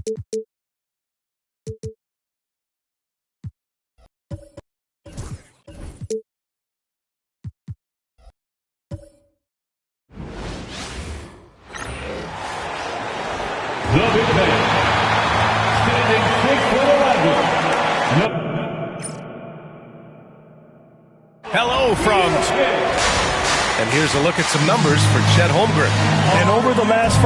The big man, standing 6'11". Hello from... And here's a look at some numbers for Chet Holmgren. And over the last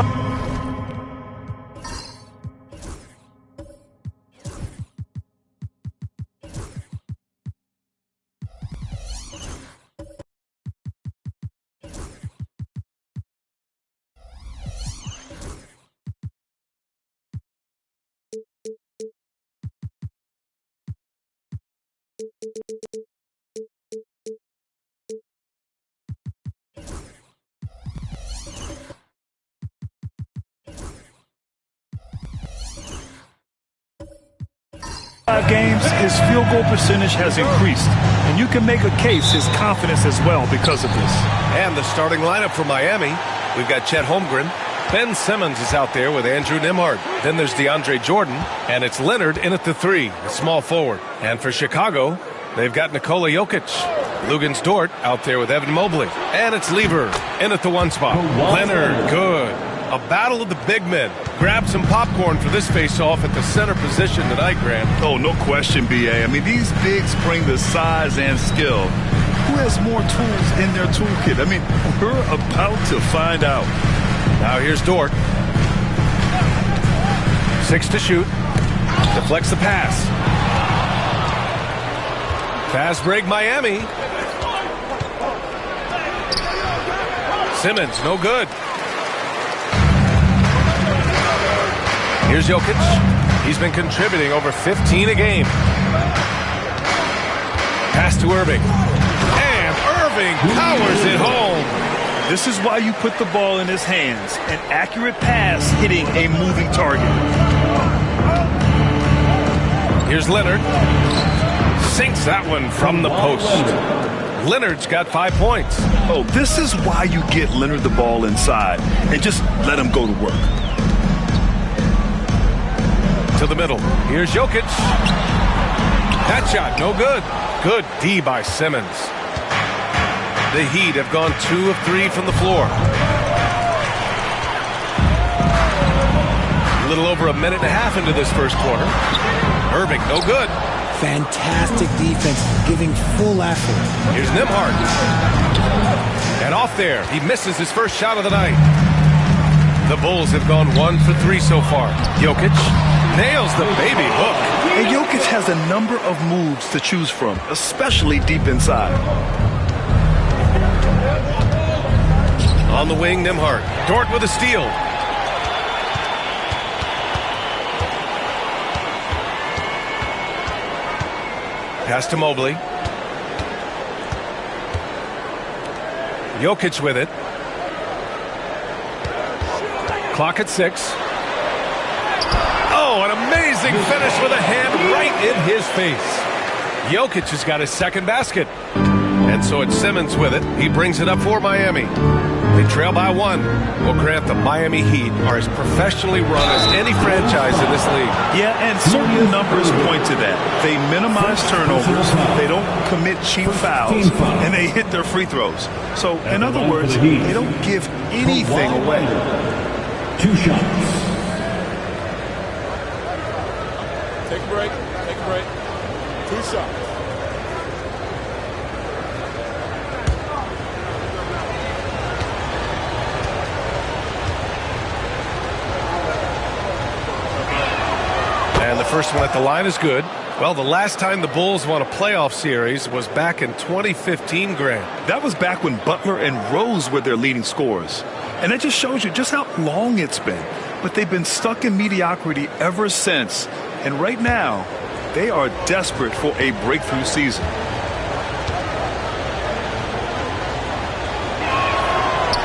5 games, his field goal percentage has increased. And you can make a case his confidence as well because of this. And the starting lineup for Miami, we've got Chet Holmgren. Ben Simmons is out there with Andrew Nembhard. Then there's DeAndre Jordan, and it's Leonard in at the 3, a small forward. And for Chicago, they've got Nikola Jokic. Lugens Dort out there with Evan Mobley. And it's Lever in at the 1 spot. Leonard, good. A battle of the big men. Grab some popcorn for this face-off at the center position tonight, Grant. Oh, no question, B.A. I mean, these bigs bring the size and skill. Who has more tools in their toolkit? I mean, we're about to find out. Now here's Dort. 6 to shoot. Deflects the pass. Fast break, Miami. Simmons, no good. Here's Jokic. He's been contributing over 15 a game. Pass to Irving. And Irving powers it home. This is why you put the ball in his hands. An accurate pass hitting a moving target. Here's Leonard. Sinks that one from the post. Leonard's got 5 points. Oh, this is why you get Leonard the ball inside and just let him go to work. To the middle. Here's Jokic. That shot, no good. Good D by Simmons. The Heat have gone 2 of 3 from the floor. A little over a minute and a half into this first quarter. Irving, no good. Fantastic defense, giving full effort. Here's Nembhard. And off there, he misses his first shot of the night. The Bulls have gone 1 for 3 so far. Jokic nails the baby hook. And Jokic has a number of moves to choose from, especially deep inside. On the wing, Nembhard. Dort with a steal. Pass to Mobley. Jokic with it. Clock at 6. Oh, an amazing finish with a hand right in his face. Jokic has got his second basket. And so it's Simmons with it. He brings it up for Miami. They trail by 1. Well, Grant, the Miami Heat are as professionally run as any franchise in this league. Yeah, and certain numbers point to that. They minimize turnovers, they don't commit cheap fouls, and they hit their free throws. So, in other words, they don't give anything away. 2 shots. Take a break. Take a break. 2 shots. And the first one at the line is good. Well, the last time the Bulls won a playoff series was back in 2015, Grant. That was back when Butler and Rose were their leading scorers. And that just shows you just how long it's been. But they've been stuck in mediocrity ever since. And right now, they are desperate for a breakthrough season.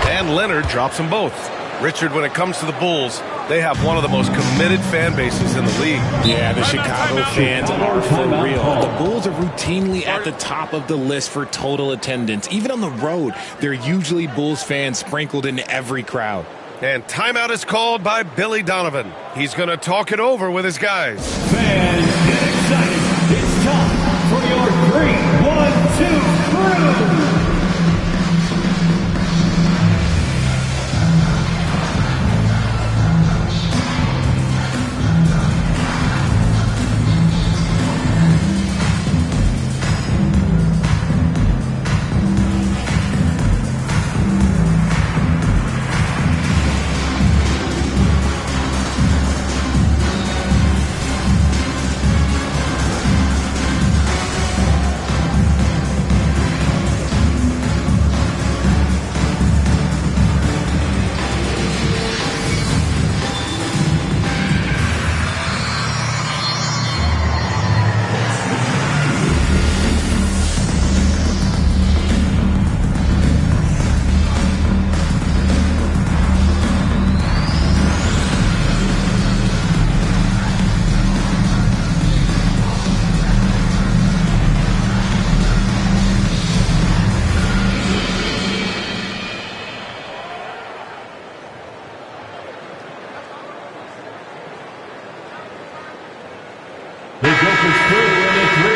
And Leonard drops them both. Richard, when it comes to the Bulls, they have one of the most committed fan bases in the league. Yeah, the Chicago fans are for real. The Bulls are routinely at the top of the list for total attendance. Even on the road, there are usually Bulls fans sprinkled in every crowd. And timeout is called by Billy Donovan. He's going to talk it over with his guys. Fans, get excited. It's time for your 3-1-2 crew.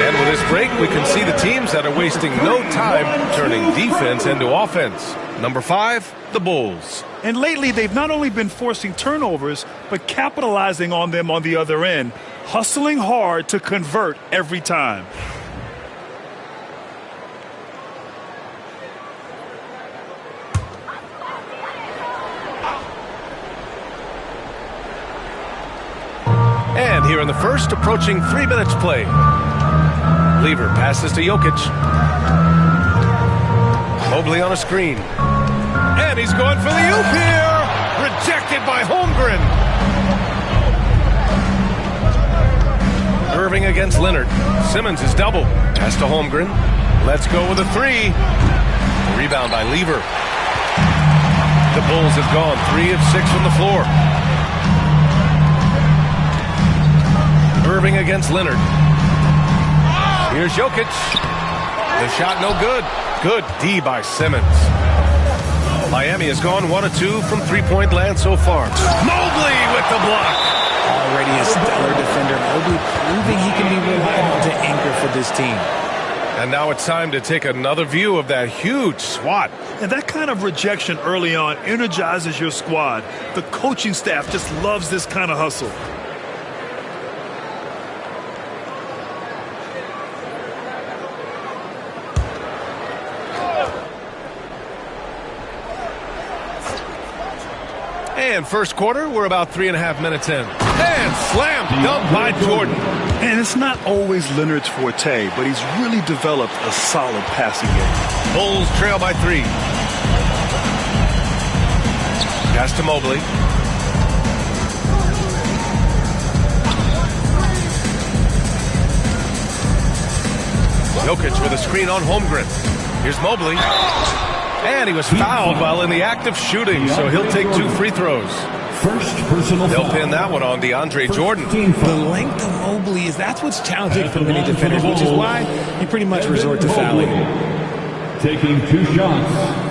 And with this break, we can see the teams that are wasting no time turning defense into offense. Number 5, the Bulls. And lately, they've not only been forcing turnovers, but capitalizing on them on the other end, hustling hard to convert every time. And here in the first, approaching 3 minutes play. Lever passes to Jokic. Mobley on a screen. And he's going for the oop here. Rejected by Holmgren. Irving against Leonard. Simmons is double. Pass to Holmgren. Let's go with a 3. Rebound by Lever. The Bulls have gone 3 of 6 from the floor. Irving against Leonard. Here's Jokic. The shot no good. Good D by Simmons. Miami has gone 1 of 2 from three-point land so far. Mobley with the block. Already a stellar defender. Mobley proving he can be relied on to anchor for this team. And now it's time to take another view of that huge swat. And that kind of rejection early on energizes your squad. The coaching staff just loves this kind of hustle. And first quarter, we're about 3.5 minutes in. And slam dunk by Jordan. And it's not always Leonard's forte, but he's really developed a solid passing game. Bulls trail by 3. Pass to Mobley. Jokic with a screen on Holmgren. Here's Mobley. And he was fouled while in the act of shooting, so he'll take 2 free throws. First personal They'll foul. pin that one on DeAndre Jordan. The length of Mobley that's what's challenging for many defenders, which is why you pretty much resort to fouling. Taking 2 shots.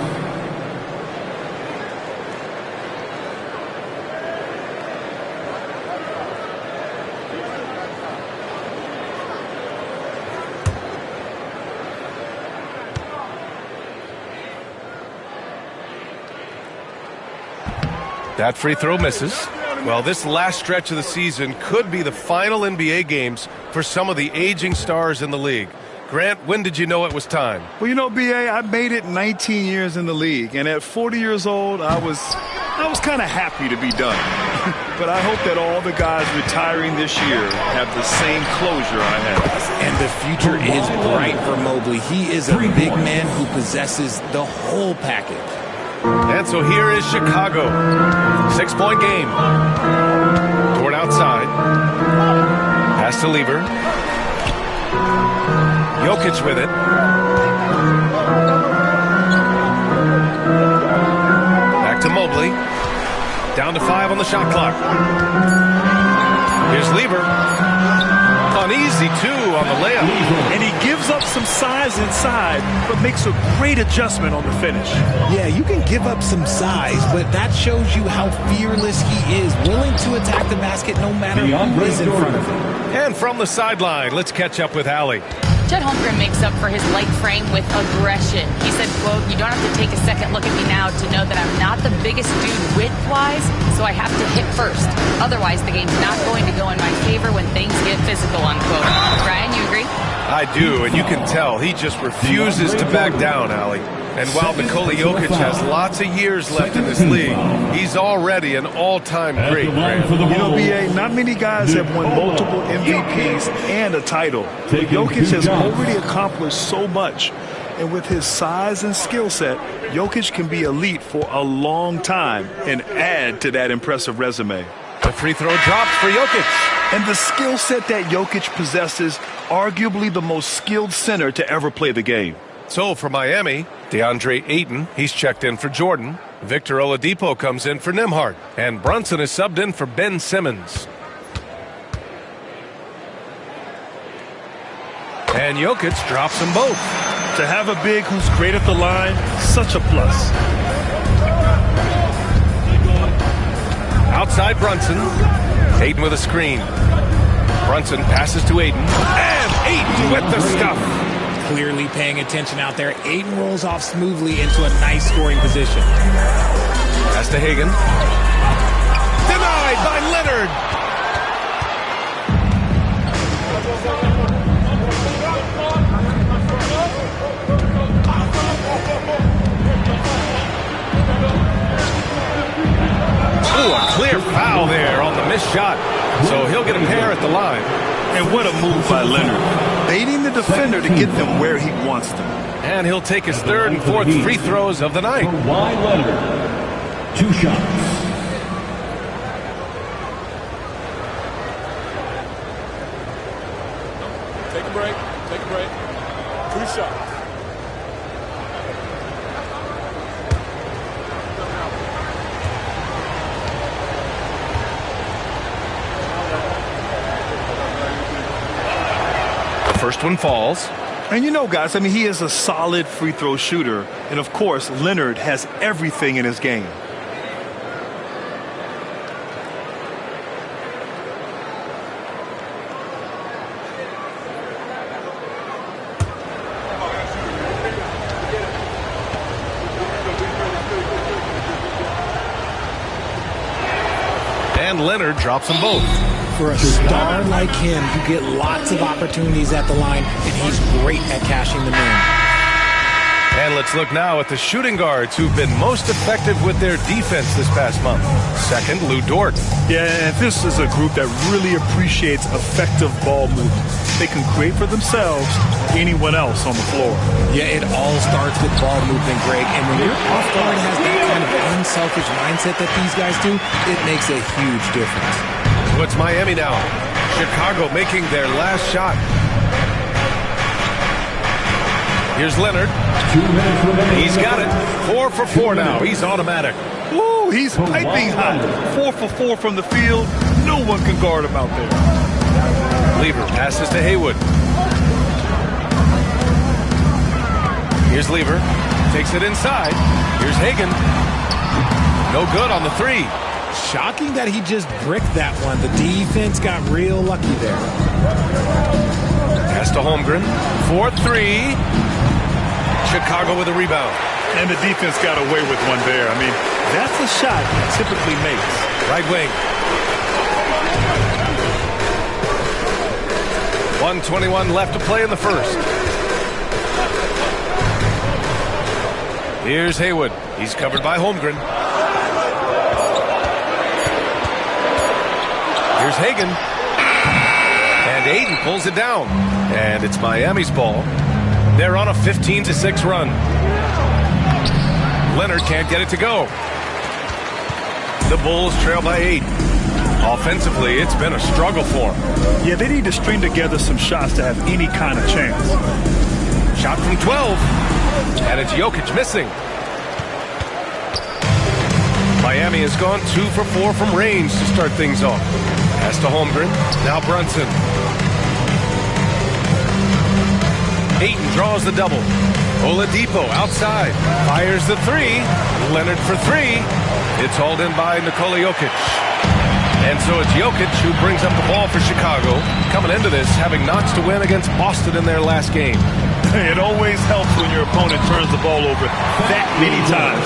That free throw misses. Well, this last stretch of the season could be the final NBA games for some of the aging stars in the league. Grant, when did you know it was time? Well, you know, B.A., I made it 19 years in the league, and at 40 years old, I was kind of happy to be done. But I hope that all the guys retiring this year have the same closure I had. And the future is bright for Mobley. He is a big man who possesses the whole package. And so here is Chicago. 6-point game. Toward outside. Pass to Lever. Jokic with it. Back to Mobley. Down to 5 on the shot clock. Here's Lever. an easy 2 on the layup. And he gives up some size inside, but makes a great adjustment on the finish. Yeah, you can give up some size, but that shows you how fearless he is, willing to attack the basket no matter who is in front of him. And from the sideline, let's catch up with Allie. Chet Holmgren makes up for his light frame with aggression. He said, quote, "You don't have to take a second look at me now to know that I'm not the biggest dude width-wise, so I have to hit first. Otherwise, the game's not going to go in my favor when things get physical," unquote. Brian, you agree? I do, and you can tell he just refuses to back down, Allie. And while Nikola Jokic has lots of years left in this league, he's already an all-time great. You know, B.A., not many guys have won multiple MVPs and a title. Jokic has already accomplished so much. And with his size and skill set, Jokic can be elite for a long time and add to that impressive resume. The free throw drops for Jokic. And the skill set that Jokic possesses, arguably the most skilled center to ever play the game. So for Miami, DeAndre Ayton, he's checked in for Jordan. Victor Oladipo comes in for Nembhard. And Brunson is subbed in for Ben Simmons. And Jokic drops them both. To have a big who's great at the line, such a plus. Outside Brunson. Ayton with a screen. Brunson passes to Ayton. And Ayton with the stuff. Clearly paying attention out there. Ayton rolls off smoothly into a nice scoring position. Pass to Hagan. Denied by Leonard. Ooh, a clear foul there on the missed shot. So he'll get a pair at the line. And what a move by Leonard. Baiting the defender to get them where he wants them. And he'll take his third and fourth free throws of the night. Kawhi Leonard. 2 shots. Take a break. Take a break. 2 shots. First one falls. And you know, guys, I mean, he is a solid free throw shooter. And, of course, Leonard has everything in his game. And Leonard drops them both. For a star like him, you get lots of opportunities at the line, and he's great at cashing them in. And let's look now at the shooting guards who've been most effective with their defense this past month. Second, Lou Dort. Yeah, and this is a group that really appreciates effective ball movement. They can create for themselves anyone else on the floor. Yeah, it all starts with ball movement, Greg. And when your off guard has that kind of unselfish mindset that these guys do, it makes a huge difference. So it's Miami now. Chicago making their last shot. Here's Leonard. 2 minutes remaining. He's got it. 4 for 4 now. He's automatic. Woo, he's piping hot. 4 for 4 from the field. No one can guard him out there. Lever passes to Haywood. Here's Lever. Takes it inside. Here's Hagan. No good on the 3. Shocking that he just bricked that one. The defense got real lucky there. Pass to Holmgren. 4-3. Chicago with a rebound. And the defense got away with one there. I mean, that's a shot he typically makes. Right wing. 1:21 left to play in the first. Here's Haywood. He's covered by Holmgren. Here's Hagan. And Ayton pulls it down. And it's Miami's ball. They're on a 15-6 run. Leonard can't get it to go. The Bulls trail by 8. Offensively, it's been a struggle for them. Yeah, they need to string together some shots to have any kind of chance. Shot from 12. And it's Jokic missing. Miami has gone 2 for 4 from range to start things off. Pass to Holmgren. Now Brunson. Ayton draws the double. Oladipo outside. Fires the three. Leonard for three. It's hauled in by Nikola Jokic. And so it's Jokic who brings up the ball for Chicago, coming into this having notched a win against Boston in their last game. It always helps when your opponent turns the ball over that many times.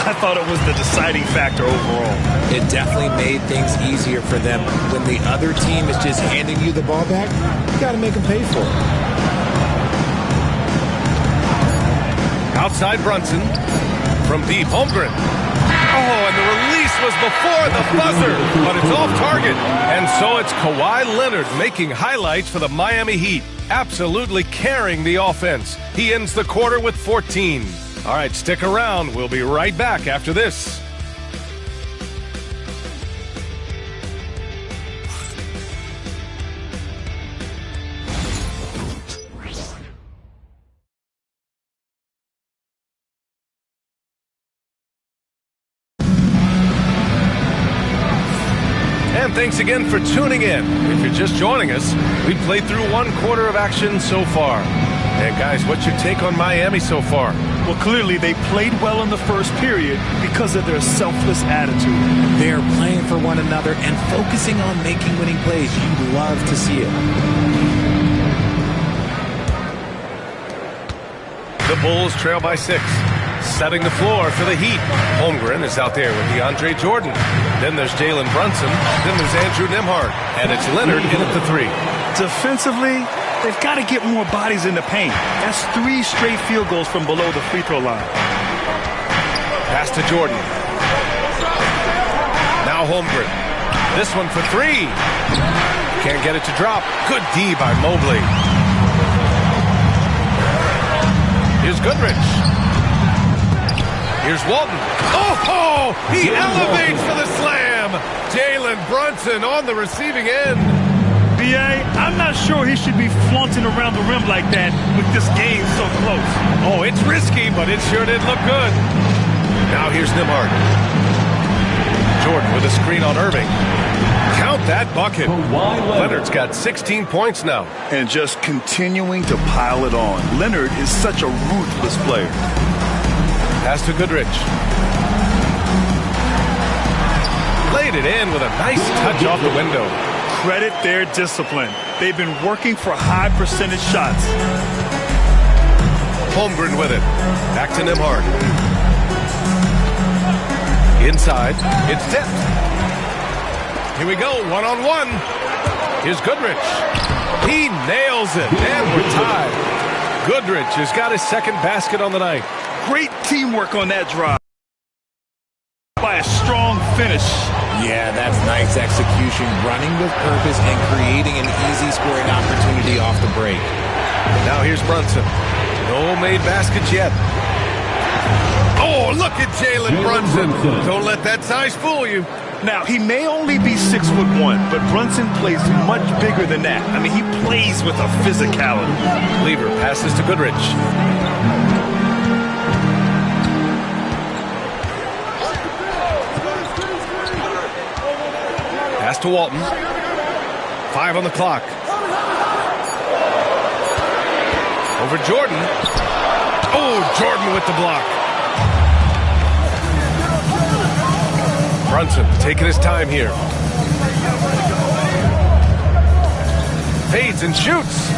I thought it was the deciding factor overall. It definitely made things easier for them. When the other team is just handing you the ball back, you got to make them pay for it. Outside Brunson from deep. Holmgren. Oh, and the release was before the buzzer, but it's off target. And so it's Kawhi Leonard making highlights for the Miami Heat, absolutely carrying the offense. He ends the quarter with 14. All right, stick around. We'll be right back after this. And thanks again for tuning in. If you're just joining us, we've played through one quarter of action so far. And guys, what's your take on Miami so far? Well, clearly they played well in the first period because of their selfless attitude. They're playing for one another and focusing on making winning plays. You love to see it. The Bulls trail by 6. Setting the floor for the Heat. Holmgren is out there with DeAndre Jordan. Then there's Jalen Brunson. Then there's Andrew Nembhard. And it's Leonard in at the 3. Defensively, they've got to get more bodies in the paint. That's 3 straight field goals from below the free throw line. Pass to Jordan. Now Holmgren. This one for 3. Can't get it to drop. Good D by Mobley. Here's Goodrich. Here's Walton. Oh, he elevates for the slam. Jalen Brunson on the receiving end. B.A., I'm not sure he should be flaunting around the rim like that with this game so close. Oh, it's risky, but it sure did look good. Now here's Nembhard. Jordan with a screen on Irving. Count that bucket. Leonard's got 16 points now. And just continuing to pile it on. Leonard is such a ruthless player. Pass to Goodrich. Laid it in with a nice touch off the window. Credit their discipline. They've been working for high percentage shots. Holmgren with it. Back to Nembhard. Inside. It's tipped. Here we go. One-on-one. Here's Goodrich. He nails it. And we're tied. Goodrich has got his second basket on the night. Great teamwork on that drive by a strong finish. Yeah, that's nice execution, running with purpose and creating an easy scoring opportunity off the break. Now here's Brunson. No made baskets yet. Oh, look at Jalen Brunson. Don't let that size fool you. Now, he may only be 6'1", but Brunson plays much bigger than that. I mean, he plays with a physicality. Lever passes to Goodrich. Pass to Walton. 5 on the clock. Over Jordan. Oh, Jordan with the block. Brunson taking his time here. Fades and shoots.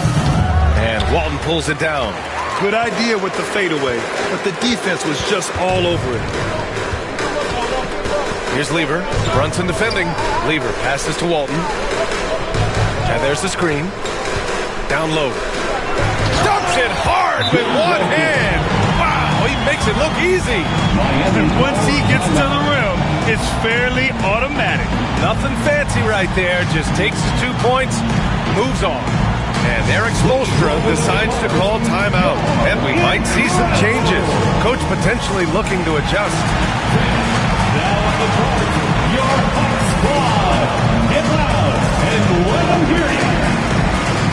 And Walton pulls it down. Good idea with the fadeaway, but the defense was just all over it. Here's Lever. Brunson defending. Lever passes to Walton. And there's the screen. Down low. Dumps it hard with one hand. Wow, he makes it look easy. And once he gets to the rim, it's fairly automatic. Nothing fancy right there. Just takes his 2 points, moves on. And Eric Spoelstra decides to call timeout. And we might see some changes. Coach potentially looking to adjust. Now on the court, your Hawk squad. Get loud and let them hear you.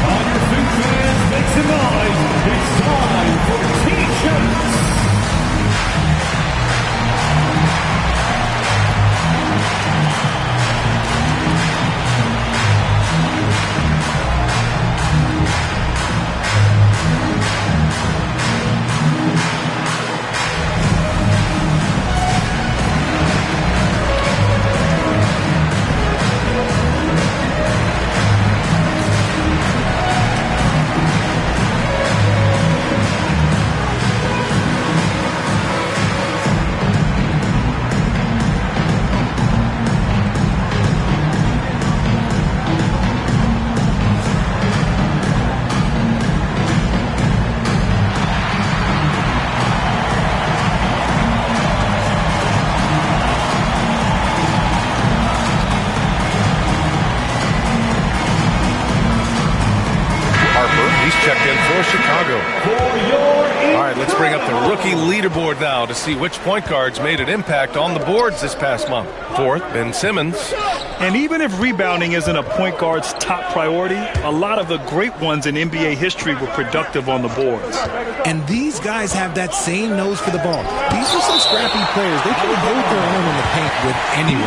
On your feet, fans, make some noise. It's time for T-shirts. Chicago. All right, let's bring up the rookie leaderboard now to see which point guards made an impact on the boards this past month. Fourth, Ben Simmons. And even if rebounding isn't a point guard's top priority, a lot of the great ones in NBA history were productive on the boards. And these guys have that same nose for the ball. These are some scrappy players. They can hold their own in the paint with anyone.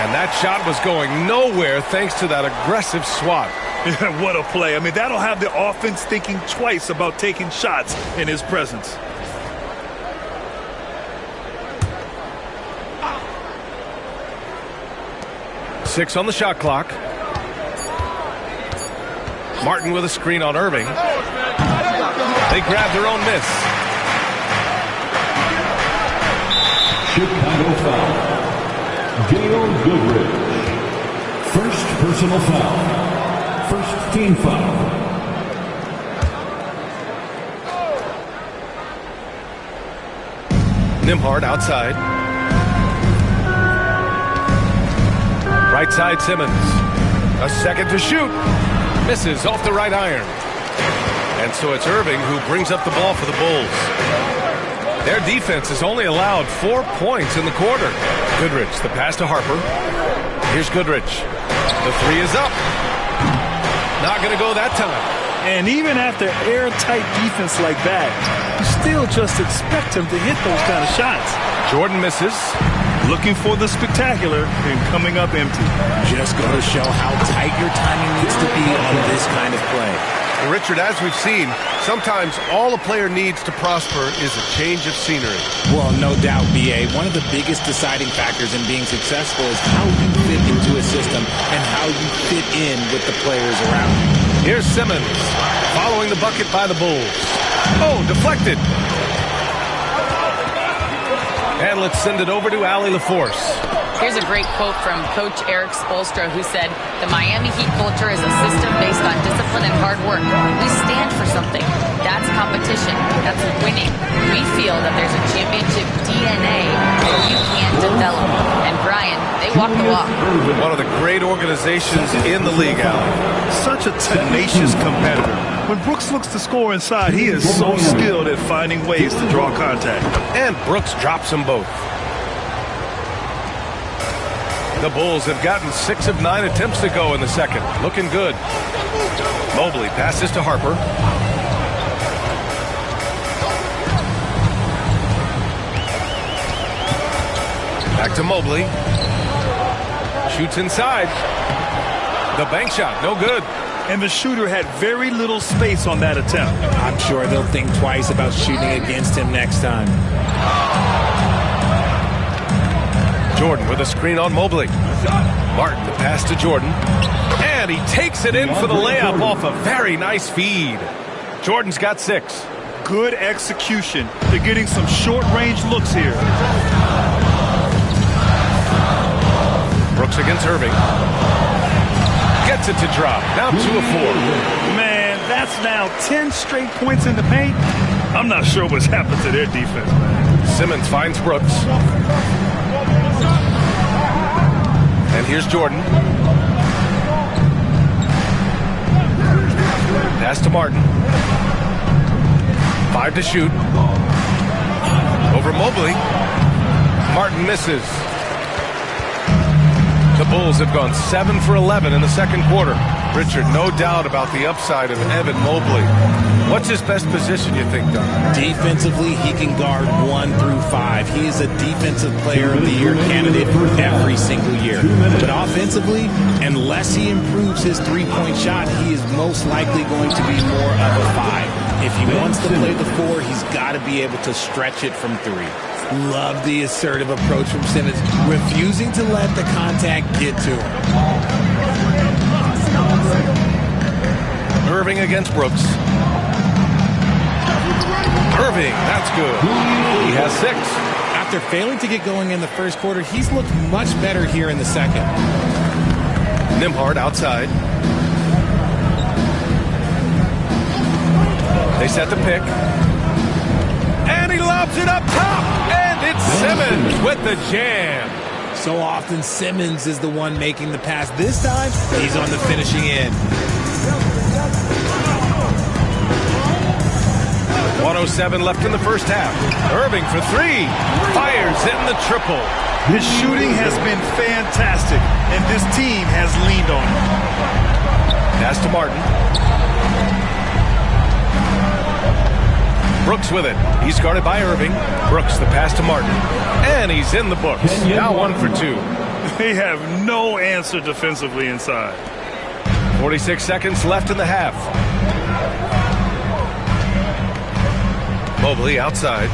And that shot was going nowhere thanks to that aggressive swat. What a play. I mean, that'll have the offense thinking twice about taking shots in his presence. Six on the shot clock. Martin with a screen on Irving. They grab their own miss. Chicago foul. Dale Goodrich. First personal foul. First team foul. Nembhard outside. Right side Simmons. A second to shoot. Misses off the right iron. And so it's Irving who brings up the ball for the Bulls. Their defense has only allowed 4 points in the quarter. Goodrich, the pass to Harper. Here's Goodrich. The three is up. Not going to go that time. And even after airtight defense like that, you still just expect him to hit those kind of shots. Jordan misses. Looking for the spectacular and coming up empty. Just go to show how tight your timing needs to be on this kind of play. And Richard, as we've seen, sometimes all a player needs to prosper is a change of scenery. Well, no doubt, B.A. One of the biggest deciding factors in being successful is how you fit into a system and how you fit in with the players around you. Here's Simmons following the bucket by the Bulls. Oh, deflected. And let's send it over to Allie LaForce. Here's a great quote from Coach Eric Spoelstra, who said, "The Miami Heat culture is a system based on discipline and hard work. We stand for something. That's competition. That's winning. We feel that there's a championship DNA that you can develop." And Brian, they walk the walk. One of the great organizations in the league, Allie. Such a tenacious competitor. When Brooks looks to score inside, he is so skilled at finding ways to draw contact. And Brooks drops them both. The Bulls have gotten 6 of 9 attempts to go in the second. Looking good. Mobley passes to Harper. Back to Mobley. Shoots inside. The bank shot, no good. And the shooter had very little space on that attempt. I'm sure they'll think twice about shooting against him next time. Jordan with a screen on Mobley. Martin, the pass to Jordan. And he takes it in for the layup off a very nice feed. Jordan's got 6. Good execution. They're getting some short-range looks here. Brooks against Irving. Gets it to drop. Now 2 of 4. Man, that's now 10 straight points in the paint. I'm not sure what's happened to their defense, man. Simmons finds Brooks. And here's Jordan. Pass to Martin. 5 to shoot. Over Mobley. Martin misses. The Bulls have gone 7 for 11 in the second quarter. Richard, no doubt about the upside of Evan Mobley. What's his best position, you think, Doug? Defensively, he can guard 1 through 5. He is a defensive player of the year candidate every single year. But offensively, unless he improves his three-point shot, he is most likely going to be more of a 5. If he wants to play the 4, he's got to be able to stretch it from 3. Love the assertive approach from Simmons, refusing to let the contact get to him. Irving against Brooks. Irving, that's good. He has 6. After failing to get going in the first quarter, he's looked much better here in the second. Nembhard outside. They set the pick. And he lobs it up top. And it's Simmons with the jam. So often Simmons is the one making the pass. This time, he's on the finishing end. 1:07 left in the first half. Irving for three. Fires in the triple. His shooting has been fantastic, and this team has leaned on him. Pass to Martin. Brooks with it. He's guarded by Irving. Brooks, the pass to Martin. And he's in the books. Now 1 for 2. They have no answer defensively inside. 46 seconds left in the half. Mobley outside.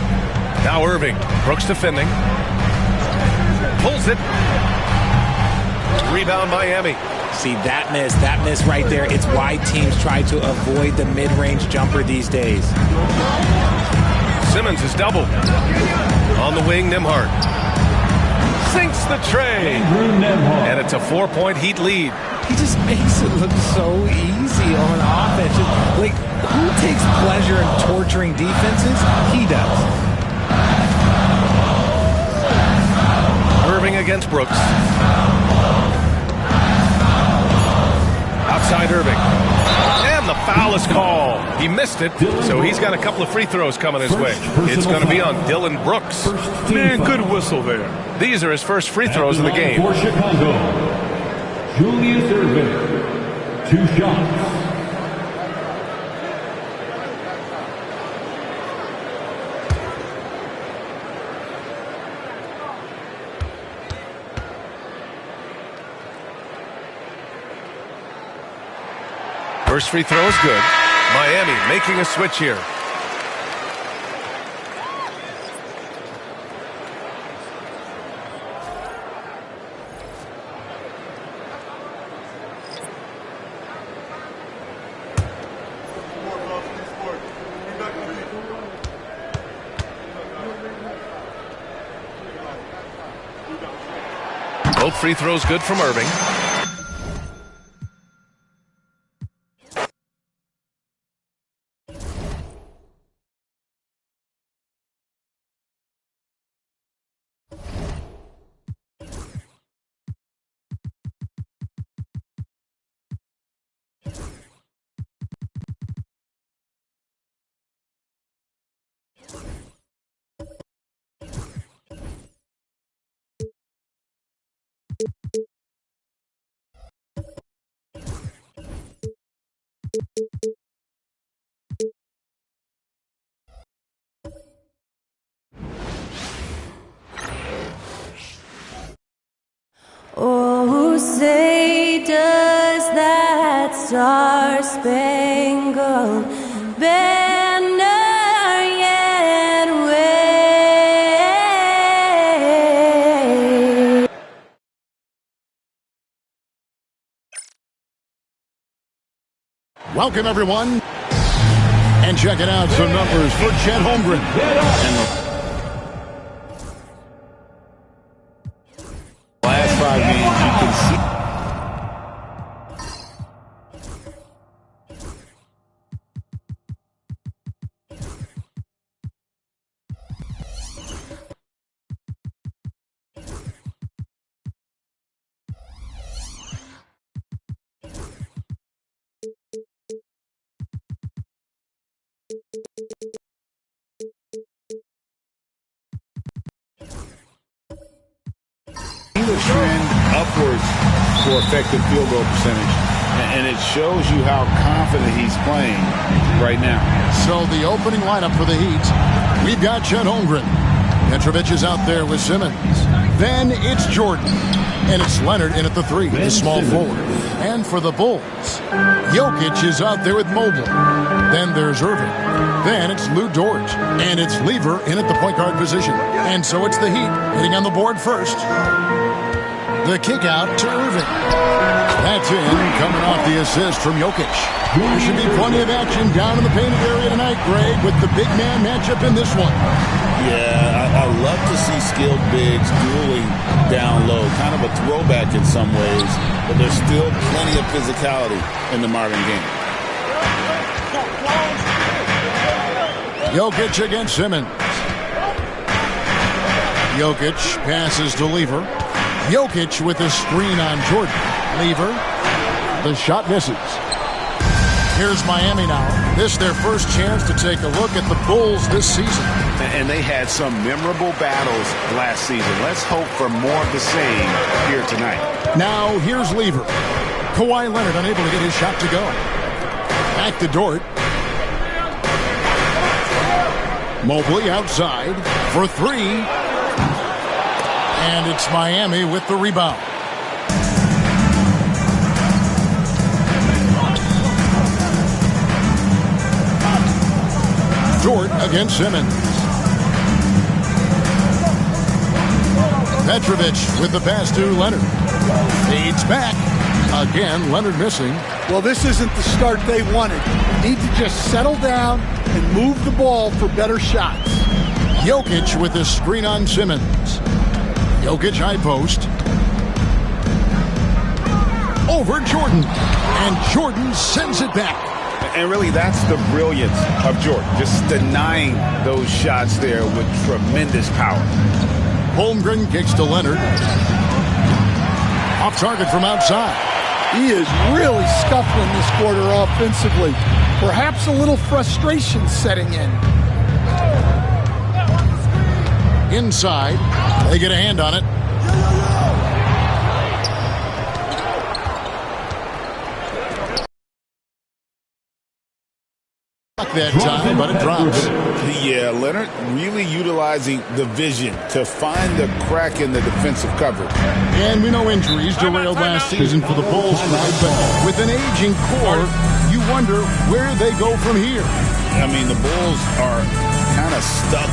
Now Irving. Brooks defending. Pulls it. Rebound Miami. See, that miss right there. It's why teams try to avoid the mid-range jumper these days. Simmons is doubled. On the wing, Nembhard. Sinks the tray. And it's a 4-point Heat lead. He just makes it look so easy on offense. Like, who takes pleasure in torturing defenses? He does. Irving against Brooks. Outside Irving. And the foul is called. He missed it, so he's got a couple of free throws coming his way. It's going to be on Dylan Brooks. Man, good whistle there. These are his first free throws of the game. For Chicago, Julius Irving, 2 shots. First free throw is good. Miami making a switch here. Both free throws good from Irving. Oh, say does that star-spangled banner yet wave? Welcome, everyone. And checking out some numbers for Chet Holmgren. Last 5 games, you can see. Trend upwards for effective field goal percentage, and it shows you how confident he's playing right now. So the opening lineup for the Heat, we've got Chet Holmgren. Petrovic is out there with Simmons. Then it's Jordan. And it's Leonard in at the 3, the small forward. And for the Bulls, Jokic is out there with Mobley. Then there's Irving. Then it's Lou Dort. And it's Lever in at the point guard position. And so it's the Heat hitting on the board first. The kick out to Irving. That's in, coming off the assist from Jokic. There should be plenty of action down in the painted area tonight, Greg, with the big man matchup in this one. Yeah, I love to see skilled bigs dueling down low. Kind of a throwback in some ways, but there's still plenty of physicality in the modern game. Jokic against Simmons. Jokic passes to Lever. Jokic with a screen on Jordan. Lever. The shot misses. Here's Miami now. This is their first chance to take a look at the Bulls this season. And they had some memorable battles last season. Let's hope for more of the same here tonight. Now, here's Lever. Kawhi Leonard unable to get his shot to go. Back to Dort. Mobley outside for three. And it's Miami with the rebound. Dort against Simmons. Petrovic with the pass to Leonard. Feeds back. Again, Leonard missing. Well, this isn't the start they wanted. Need to just settle down and move the ball for better shots. Jokic with the screen on Simmons. Jokic high post. Over Jordan. And Jordan sends it back. And really, that's the brilliance of Jordan. Just denying those shots there with tremendous power. Holmgren kicks to Leonard. Off target from outside. He is really scuffling this quarter offensively. Perhaps a little frustration setting in. Inside. They get a hand on it. That time, but it drops. Yeah, Leonard really utilizing the vision to find the crack in the defensive coverage. And we know injuries derailed last season for the Bulls tonight, but with an aging core, you wonder where they go from here. I mean, the Bulls are kind of stuck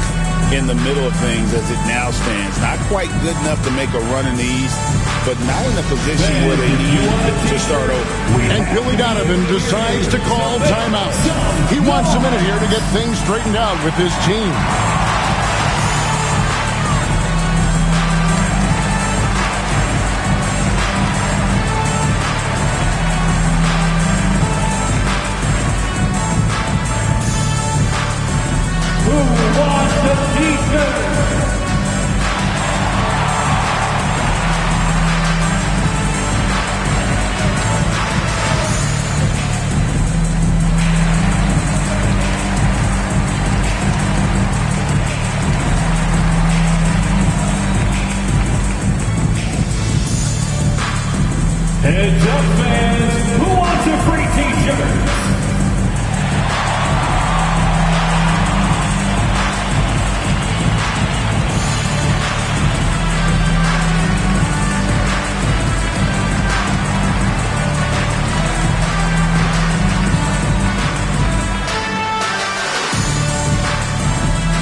in the middle of things as it now stands. Not quite good enough to make a run in the East, but not in a position where they need to start over. And Billy Donovan decides to call timeout. He wants a minute here to get things straightened out with his team. Who wants the defense? Heads up, fans. Who wants a free t-shirt?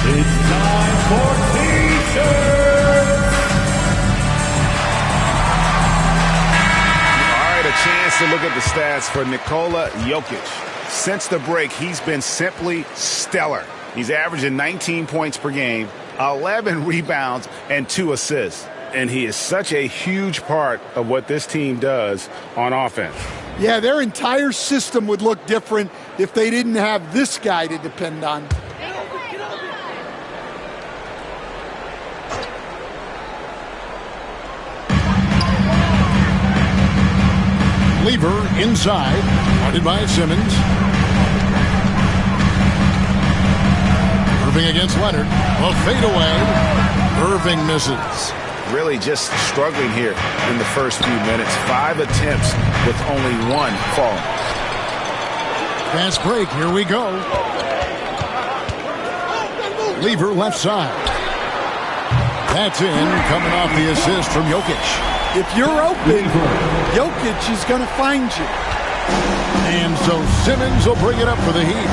It's time for t-shirts. All right, a chance to look at the stats for Nikola Jokic. Since the break, he's been simply stellar. He's averaging 19 points per game, 11 rebounds, and 2 assists. And he is such a huge part of what this team does on offense. Yeah, their entire system would look different if they didn't have this guy to depend on. Lever inside, guarded by Simmons. Irving against Leonard. A fadeaway. Irving misses. Really just struggling here in the first few minutes. 5 attempts with only 1 falling. Fast break, here we go. Lever left side. That's in, coming off the assist from Jokic. If you're open, Jokic is going to find you. And so Simmons will bring it up for the Heat.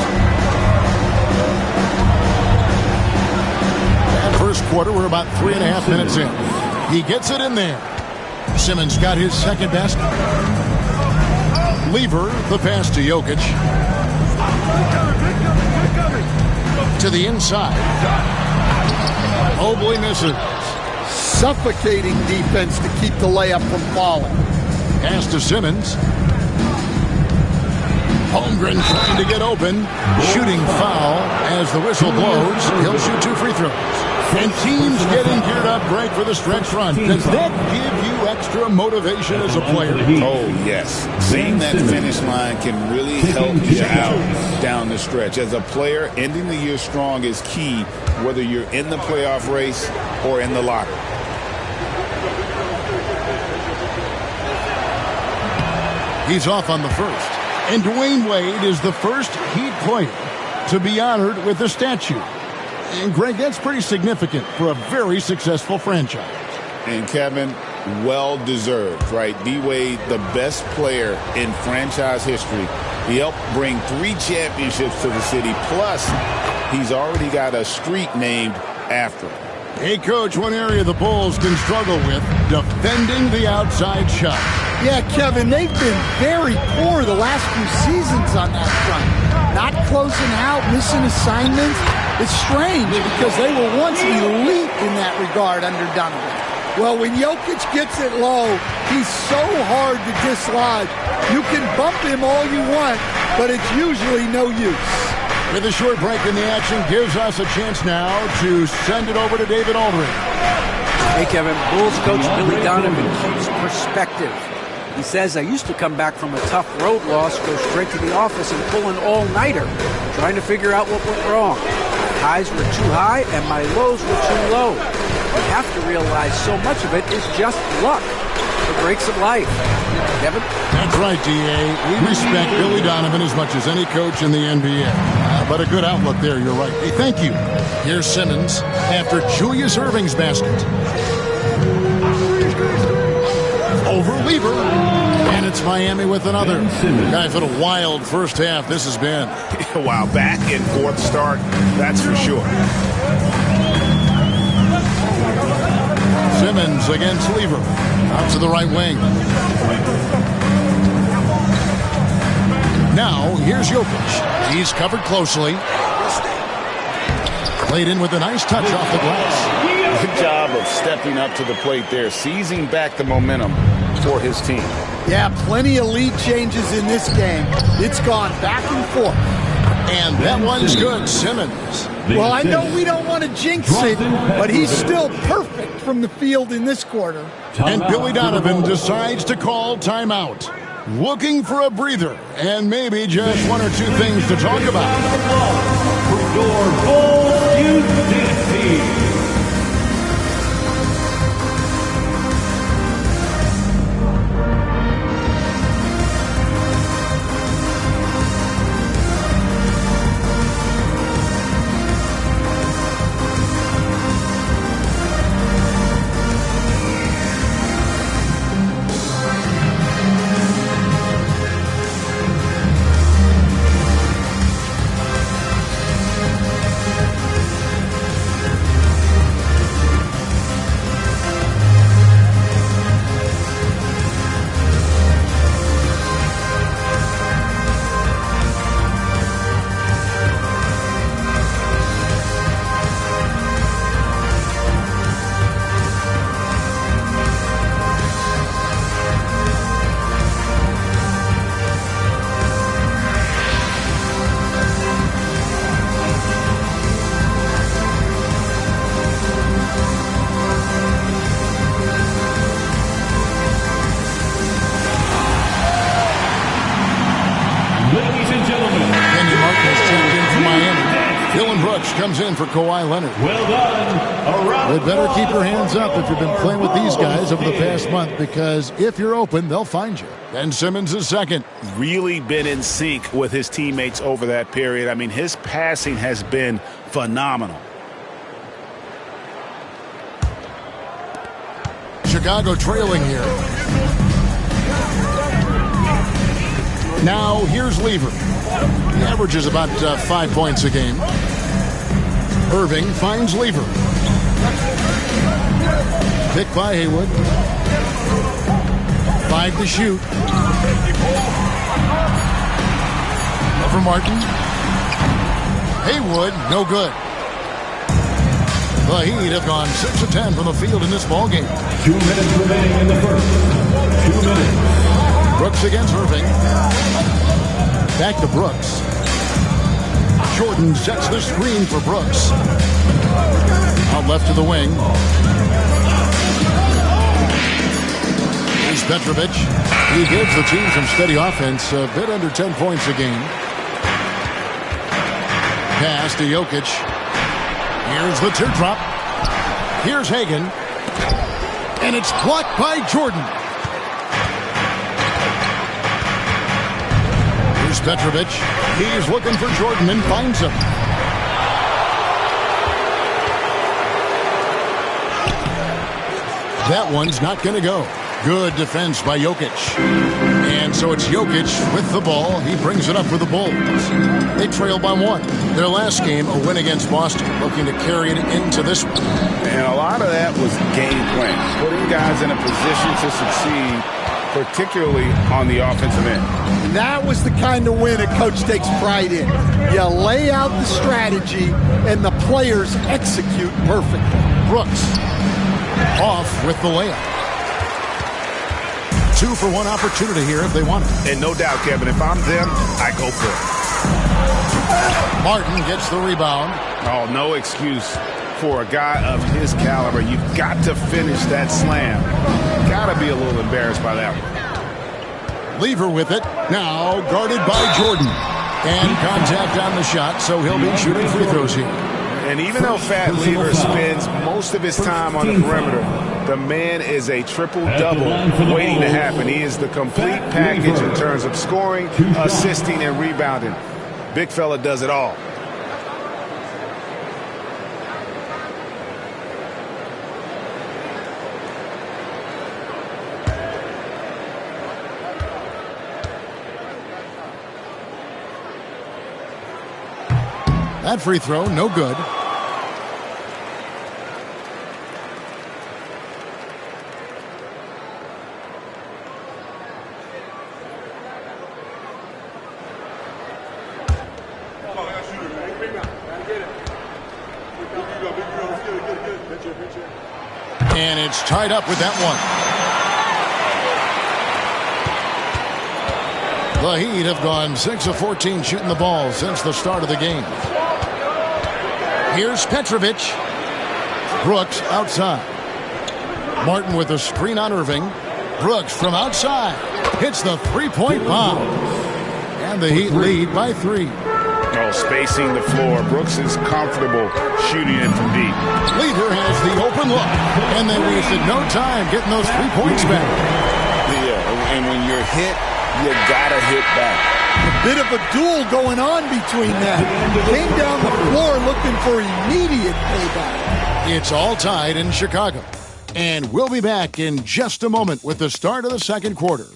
That first quarter, we're about 3.5 minutes in. He gets it in there. Simmons got his second basket. Lever, the pass to Jokic. To the inside. Mobley misses. Suffocating defense to keep the layup from falling. Pass to Simmons. Holmgren trying to get open. Shooting foul as the whistle blows. He'll shoot 2 free throws. And teams getting geared up great for the stretch run. Does that give you extra motivation as a player? Oh, yes. Seeing that finish line can really help you out down the stretch. As a player, ending the year strong is key, whether you're in the playoff race or in the locker. He's off on the first. And Dwayne Wade is the first Heat player to be honored with a statue. And, Greg, that's pretty significant for a very successful franchise. And, Kevin, well-deserved, right? D-Wade, the best player in franchise history. He helped bring 3 championships to the city. Plus, he's already got a street named after him. Hey, Coach, one area the Bulls can struggle with, defending the outside shot. Yeah, Kevin, they've been very poor the last few seasons on that front. Not closing out, missing assignments. It's strange because they were once elite in that regard under Donovan. Well, when Jokic gets it low, he's so hard to dislodge. You can bump him all you want, but it's usually no use. With a short break in the action, gives us a chance now to send it over to David Aldridge. Hey, Kevin, Bulls coach Billy Donovan keeps perspective. He says, I used to come back from a tough road loss, go straight to the office and pull an all-nighter, trying to figure out what went wrong. My highs were too high and my lows were too low. You have to realize so much of it is just luck. The breaks of life. Kevin? That's right, D.A. We respect Billy Donovan as much as any coach in the NBA. But a good outlook there, you're right. Hey, thank you. Here's Simmons after Julius Erving's basket. Over Weaver. And it's Miami with another. Guys, what a wild first half this has been. Wow, back and forth start, that's for sure. Simmons against Lever. Out to the right wing. Now, here's Jokic. He's covered closely. Played in with a nice touch off the glass. Good job of stepping up to the plate there, seizing back the momentum for his team. Yeah, plenty of lead changes in this game. It's gone back and forth. And that one's good, Simmons. Well, I know we don't want to jinx it, but he's still perfect from the field in this quarter. And Billy Donovan decides to call timeout. Looking for a breather and maybe just 1 or 2 things to talk about. For your Bulls Youth Team. Comes in for Kawhi Leonard. Well done. They better keep your hands up if you've been playing with these guys over the past month, because if you're open, they'll find you. Ben Simmons is second. Really been in sync with his teammates over that period. I mean, his passing has been phenomenal. Chicago trailing here. Now here's Lever. He averages about 5 points a game. Irving finds Lever. Pick by Haywood. 5 to shoot. Over Martin. Haywood, no good. The Heat have gone 6 of 10 from the field in this ballgame. 2 minutes remaining in the first. 2 minutes. Brooks against Irving. Back to Brooks. Jordan sets the screen for Brooks. Out left to the wing. Here's Petrovic. He gives the team some steady offense, a bit under 10 points a game. Pass to Jokic. Here's the teardrop. Here's Hagan. And it's blocked by Jordan. Here's Petrovic. He's looking for Jordan and finds him. That one's not going to go. Good defense by Jokic. And so it's Jokic with the ball. He brings it up for the Bulls. They trail by 1. Their last game, a win against Boston, looking to carry it into this one. And a lot of that was game plan, putting guys in a position to succeed, particularly on the offensive end. That was the kind of win a coach takes pride in. You lay out the strategy, and the players execute perfectly. Brooks off with the layup. 2 for 1 opportunity here if they want it. And no doubt, Kevin, if I'm them, I go for it. Martin gets the rebound. Oh, no excuse for a guy of his caliber. You've got to finish that slam. Got to be a little embarrassed by that one. Lever with it. Now guarded by Jordan. And contact on the shot, so he'll be shooting free throws here. And even though Fat Lever spends most of his time on the perimeter, the man is a triple-double waiting to happen. He is the complete package in terms of scoring, assisting, and rebounding. Big fella does it all. That free throw, no good. And it's tied up with that one. The Heat have gone 6 of 14 shooting the ball since the start of the game. Here's Petrovic. Brooks outside. Martin with a screen on Irving. Brooks from outside hits the three-point bomb. And the Heat lead by 3. Oh, spacing the floor. Brooks is comfortable shooting it from deep. Lever has the open look, and they wasted no time getting those 3 points back. Yeah, and when you're hit, you gotta hit back. A bit of a duel going on between them. Came down the floor looking for immediate payback. It's all tied in Chicago. And we'll be back in just a moment with the start of the second quarter.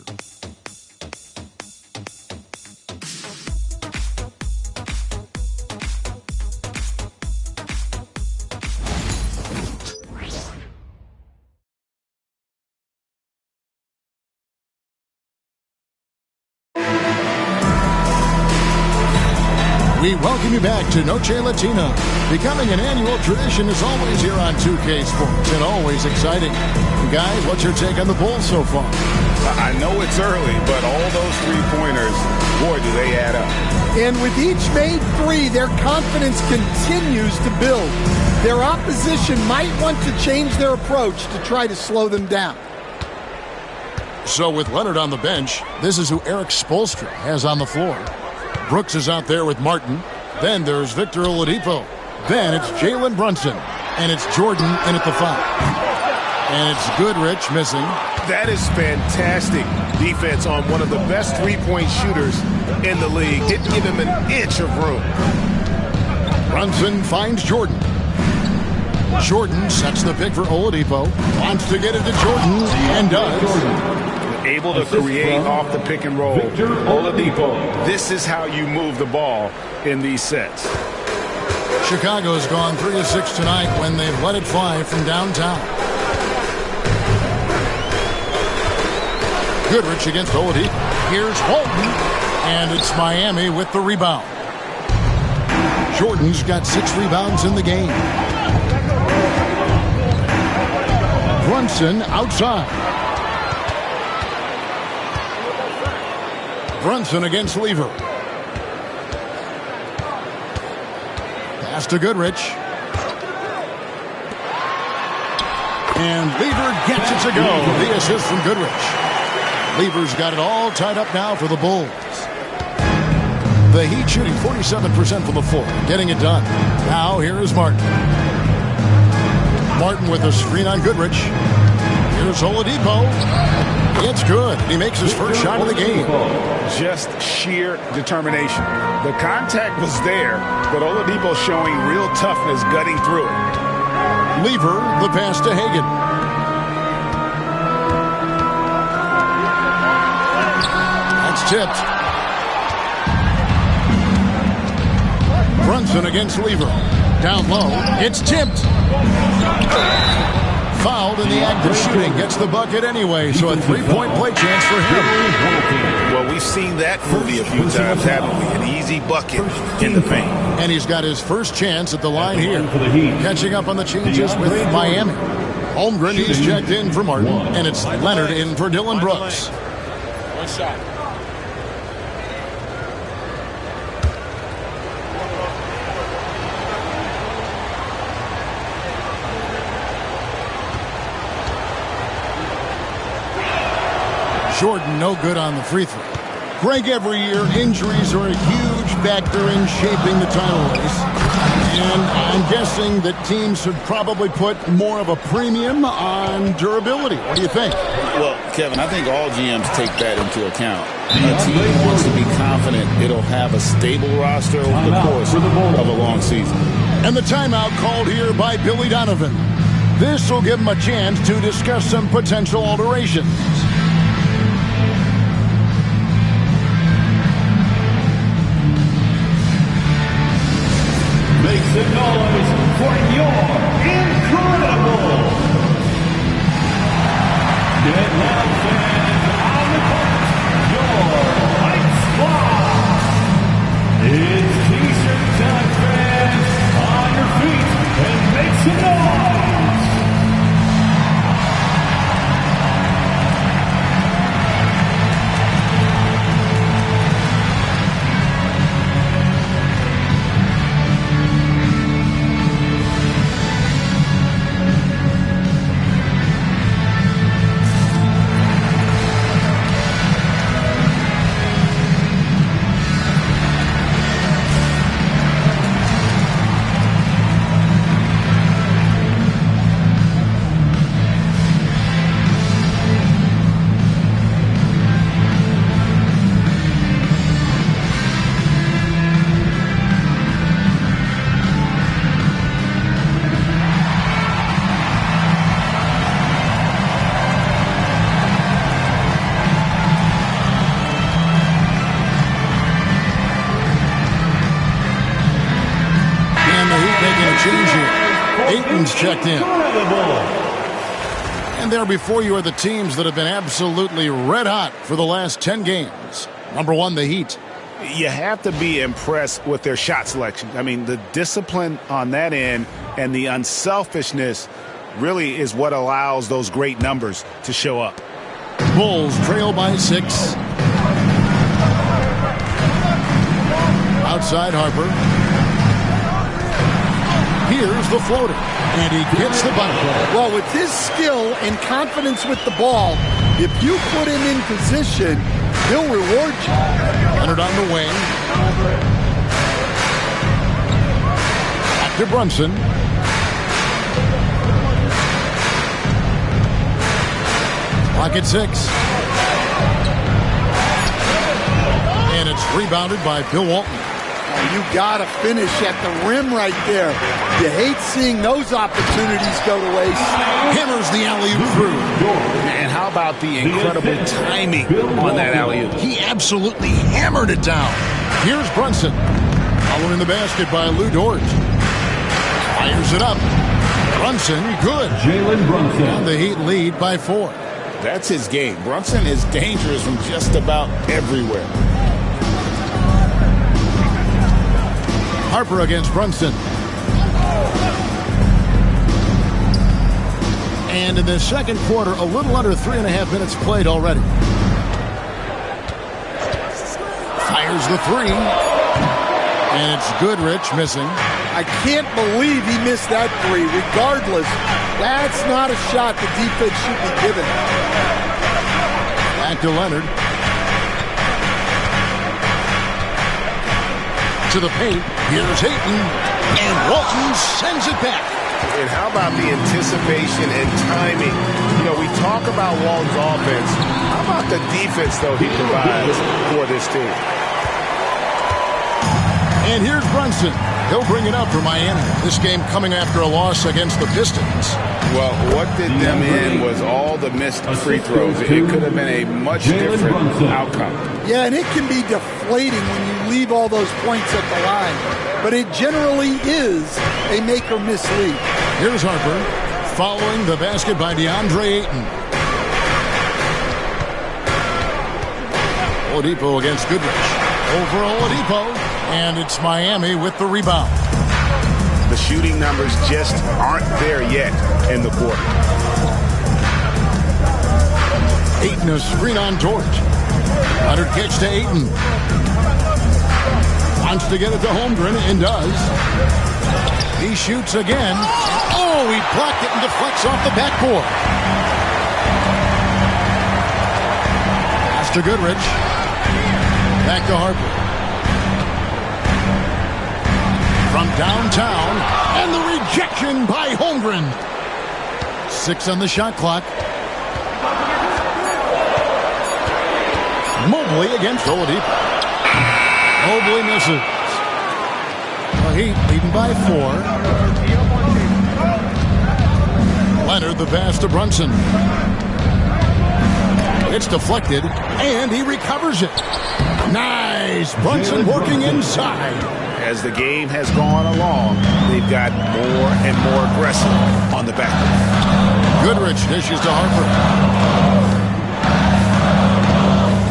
We welcome you back to Noche Latina. Becoming an annual tradition is always here on 2K Sports and always exciting. Guys, what's your take on the Bulls so far? I know it's early, but all those three-pointers, boy, do they add up. And with each made 3, their confidence continues to build. Their opposition might want to change their approach to try to slow them down. So with Leonard on the bench, this is who Eric Spoelstra has on the floor. Brooks is out there with Martin. Then there's Victor Oladipo. Then it's Jalen Brunson. And it's Jordan in at the 5. And it's Goodrich missing. That is fantastic defense on one of the best three-point shooters in the league. Didn't give him an inch of room. Brunson finds Jordan. Jordan sets the pick for Oladipo. Wants to get it to Jordan and does. Able to create off the pick and roll. Oladipo, this is how you move the ball in these sets. Chicago's gone 3 of 6 tonight when they've let it fly from downtown. Goodrich against Oladipo. Here's Holton, and it's Miami with the rebound. Jordan's got 6 rebounds in the game. Brunson outside. Brunson against Lever. Pass to Goodrich. And Lever gets it to go. The assist from Goodrich. Lever's got it all tied up now for the Bulls. The Heat shooting 47% from the floor, getting it done. Now here is Martin. Martin with a screen on Goodrich. Here's Oladipo. It's good. He makes his first shot of the game. Just sheer determination. The contact was there, but Oladipo showing real toughness gutting through it. Lever, the pass to Hagan. That's tipped. Brunson against Lever. Down low. It's tipped. Fouled in the act of shooting. Gets the bucket anyway, so a three-point play chance for him. Well, we've seen that movie a few times, haven't we? An easy bucket in the paint. And he's got his first chance at the line here. Catching up on the changes with Miami. Holmgren, he's checked in for Martin, and it's Leonard in for Dylan Brooks. One shot. Jordan, no good on the free throw. Greg, every year, injuries are a huge factor in shaping the title race. And I'm guessing that teams should probably put more of a premium on durability. What do you think? Well, Kevin, I think all GMs take that into account. A team wants to be confident it'll have a stable roster over the course of a long season. And the timeout called here by Billy Donovan. This will give him a chance to discuss some potential alterations. Make some noise for your incredible Deadline fans on the court, your Light Squad. It's T-shirt time, fans. On your feet and make some noise. Checked in. And there before you are the teams that have been absolutely red hot for the last 10 games. Number one, the Heat. You have to be impressed with their shot selection. I mean, the discipline on that end and the unselfishness really is what allows those great numbers to show up. Bulls trail by 6. Outside Harper. Here's the floater. And he gets the bucket. Well, with his skill and confidence with the ball, if you put him in position, he'll reward you. Leonard on the wing. Back to Brunson. Clock at 6. And it's rebounded by Bill Walton. You got to finish at the rim right there. You hate seeing those opportunities go to waste. Hammers the alley-oop through. And how about the incredible timing on that alley-oop? He absolutely hammered it down. Here's Brunson. Following the basket by Lou Dort. Fires it up. Brunson, good. Jalen Brunson. And the Heat lead by 4. That's his game. Brunson is dangerous from just about everywhere. Harper against Brunson. And in the second quarter, a little under 3.5 minutes played already. Fires the 3. And it's Goodrich missing. I can't believe he missed that three. Regardless, that's not a shot the defense should be given. Back to Leonard. To the paint. Here's Ayton. And Walton sends it back. And how about the anticipation and timing? You know, we talk about Walton's offense. How about the defense, though, he provides for this team? And here's Brunson. He'll bring it up for Miami. This game coming after a loss against the Pistons. Well, what did them in was all the missed free throws. It could have been a much different outcome. Yeah, and it can be deflating when you leave all those points at the line. But it generally is a make-or-miss lead. Here's Harper following the basket by DeAndre Ayton. Oladipo against Goodrich. Over Oladipo, and it's Miami with the rebound. The shooting numbers just aren't there yet in the quarter. Ayton a screen on George. Leonard kicks to Ayton. Wants to get it to Holmgren and does. He shoots again. Oh, he blocked it and deflects off the backboard. Pass to Goodrich. Back to Harper. From downtown, and the rejection by Holmgren. 6 on the shot clock. Mobley against Oladipo. Mobley misses. The Heat leading by 4. Leonard the pass to Brunson. It's deflected, and he recovers it. Nice. Brunson working inside. As the game has gone along, they've got more and more aggressive on the back. Goodrich dishes to Harper.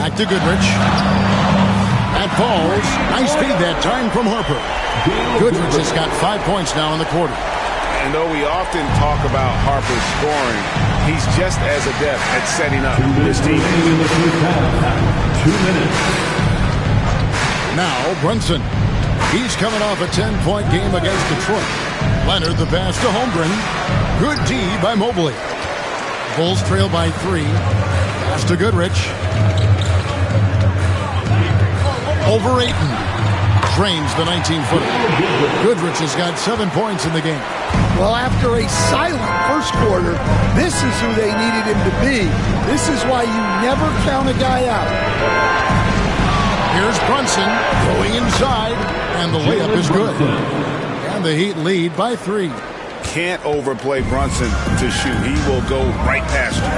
Back to Goodrich. That falls. Nice feed that time from Harper. Goodrich has got 5 points now in the quarter. And though we often talk about Harper's scoring, he's just as adept at setting up his team. 2 minutes. Now Brunson. He's coming off a 10-point game against Detroit. Leonard the pass to Holmgren. Good D by Mobley. Bulls trail by 3. Pass to Goodrich. Over Ayton. Drains the 19-footer. Goodrich has got 7 points in the game. Well, after a silent first quarter, this is who they needed him to be. This is why you never count a guy out. Here's Brunson going inside, and the layup is good. And the Heat lead by 3. Can't overplay Brunson to shoot. He will go right past you.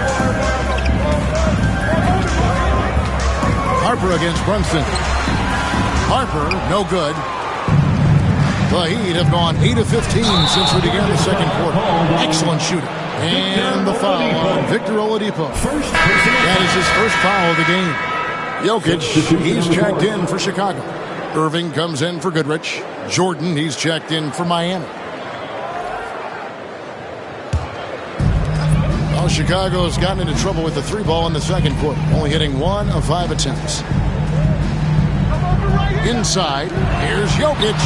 Harper against Brunson. Harper, no good. The Heat have gone 8 of 15 since we began the second quarter. Excellent shooting. And the foul on Victor Oladipo. That is his first foul of the game. Jokic, he's checked in for Chicago. Irving comes in for Goodrich. Jordan, he's checked in for Miami. Well, Chicago's gotten into trouble with the 3 ball in the second quarter, only hitting 1 of 5 attempts. Inside, here's Jokic.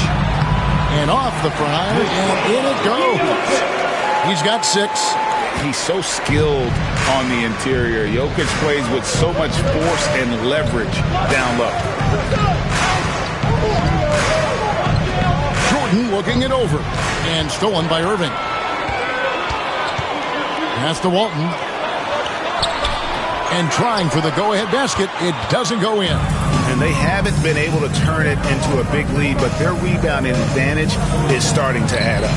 And off the prize, and in it goes. He's got 6. He's so skilled on the interior. Jokic plays with so much force and leverage down low. Jordan looking it over. And stolen by Irving. Pass to Walton. And trying for the go-ahead basket. It doesn't go in. And they haven't been able to turn it into a big lead, but their rebounding advantage is starting to add up.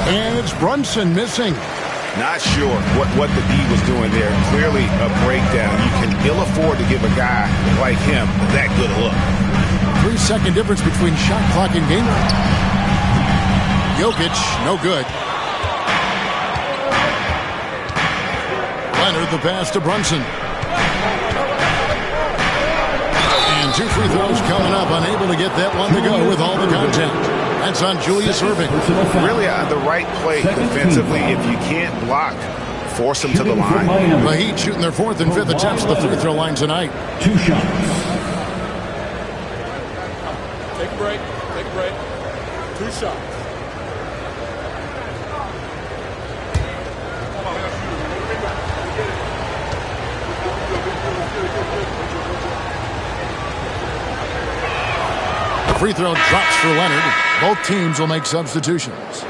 And it's Brunson missing. Not sure what the D was doing there. Clearly a breakdown. You can ill afford to give a guy like him that good a look. 3-second difference between shot clock and game. Jokic, no good. Leonard the pass to Brunson. And 2 free throws coming up. Unable to get that one to go with all the contact. That's on Julius Irving. Really the right play defensively. If you can't block, force them to the line. The Heat shooting their 4th and 5th attempts at the free throw line tonight. 2 shots. Take a break. Take a break. 2 shots. free throw drops for Leonard. Both teams will make substitutions.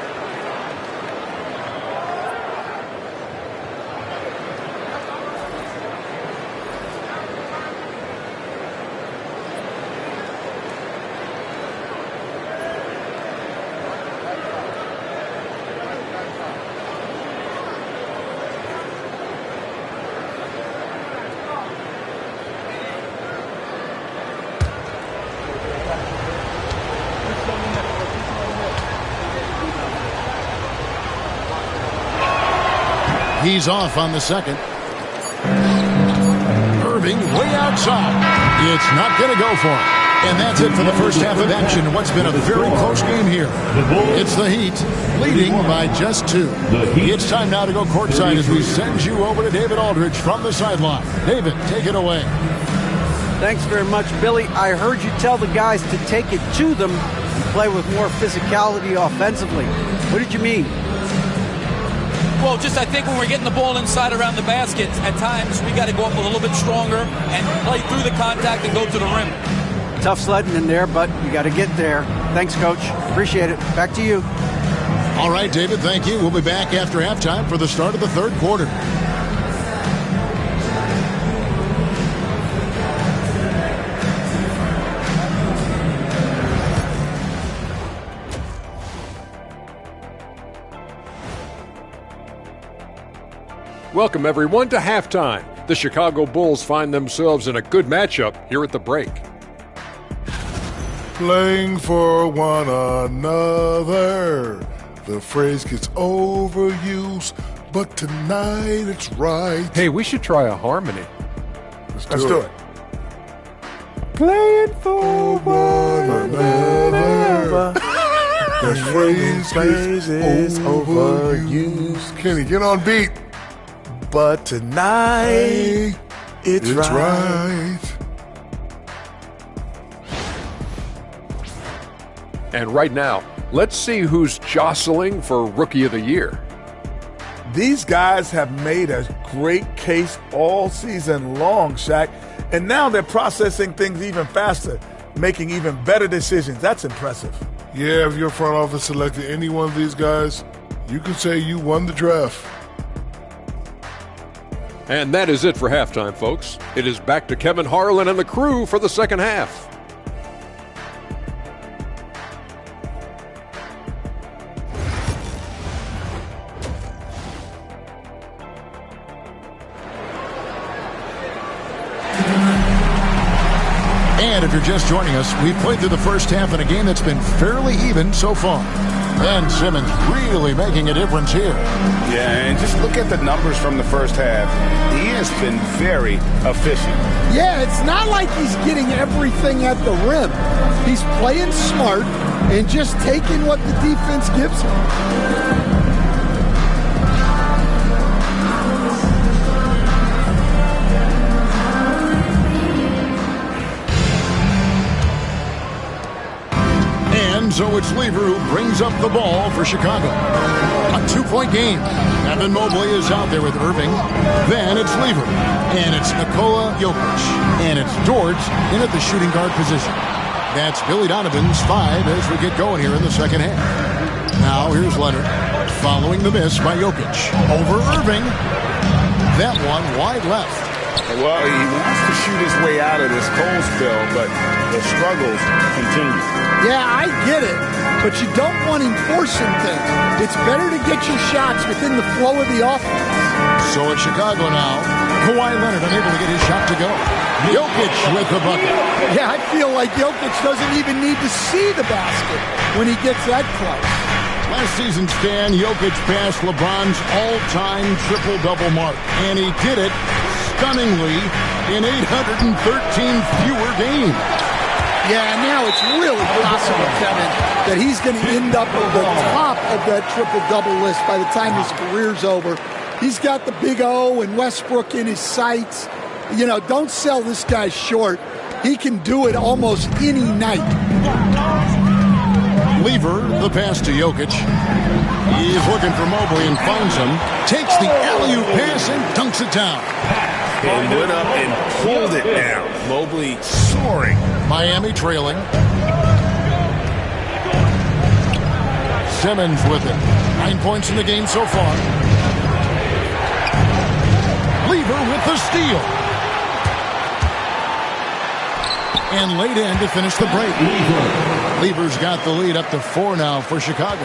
He's off on the second. Irving way outside. It's not going to go for him. And that's it for the first half of action. What's been a very close game here. It's the Heat leading by just 2. It's time now to go courtside as we send you over to David Aldridge from the sideline. David, take it away. Thanks very much, Billy. I heard you tell the guys to take it to them and play with more physicality offensively. What did you mean? Well, just I think when we're getting the ball inside around the basket, at times we got to go up a little bit stronger and play through the contact and go to the rim. Tough sledding in there, but you got to get there. Thanks, Coach. Appreciate it. Back to you. All right, David, thank you. We'll be back after halftime for the start of the third quarter. Welcome, everyone, to halftime. The Chicago Bulls find themselves in a good matchup here at the break. Playing for one another. The phrase gets overused, but tonight it's right. Hey, we should try a harmony. Let's do it. Playing for one another. The phrase is overused. Kenny, get on beat. But tonight, it's right. And right now, let's see who's jostling for Rookie of the Year. These guys have made a great case all season long, Shaq. And now they're processing things even faster, making even better decisions. That's impressive. Yeah, if your front office selected any one of these guys, you could say you won the draft. And that is it for halftime, folks. It is back to Kevin Harlan and the crew for the second half. And if you're just joining us, we've played through the first half in a game that's been fairly even so far. Ben Simmons really making a difference here. Yeah, and just look at the numbers from the first half. He has been very efficient. Yeah, it's not like he's getting everything at the rim. He's playing smart and just taking what the defense gives him. So it's Lever who brings up the ball for Chicago. A 2-point game. Evan Mobley is out there with Irving. Then it's Lever. And it's Nikola Jokic. And it's George in at the shooting guard position. That's Billy Donovan's 5 as we get going here in the second half. Now here's Leonard following the miss by Jokic. Over Irving. That one wide left. Well, he wants to shoot his way out of this cold spell, but the struggles continue. Yeah, I get it, but you don't want him forcing things. It's better to get your shots within the flow of the offense. So it's Chicago now. Kawhi Leonard unable to get his shot to go. Jokic with the bucket. Yeah, I feel like Jokic doesn't even need to see the basket when he gets that close. Last season's fan, Jokic passed LeBron's all-time triple-double mark, and he did it stunningly in 813 fewer games. Yeah, now it's really possible, Kevin, that he's going to end up at the top of that triple-double list by the time his career's over. He's got the Big O and Westbrook in his sights. You know, don't sell this guy short. He can do it almost any night. Lever, the pass to Jokic. He's looking for Mobley and finds him. Takes the alley-oop pass and dunks it down. And went up and pulled it down. Mobley soaring. Miami trailing. Simmons with it. 9 points in the game so far. Lever with the steal. And laid in to finish the break. Lever's got the lead up to 4 now for Chicago.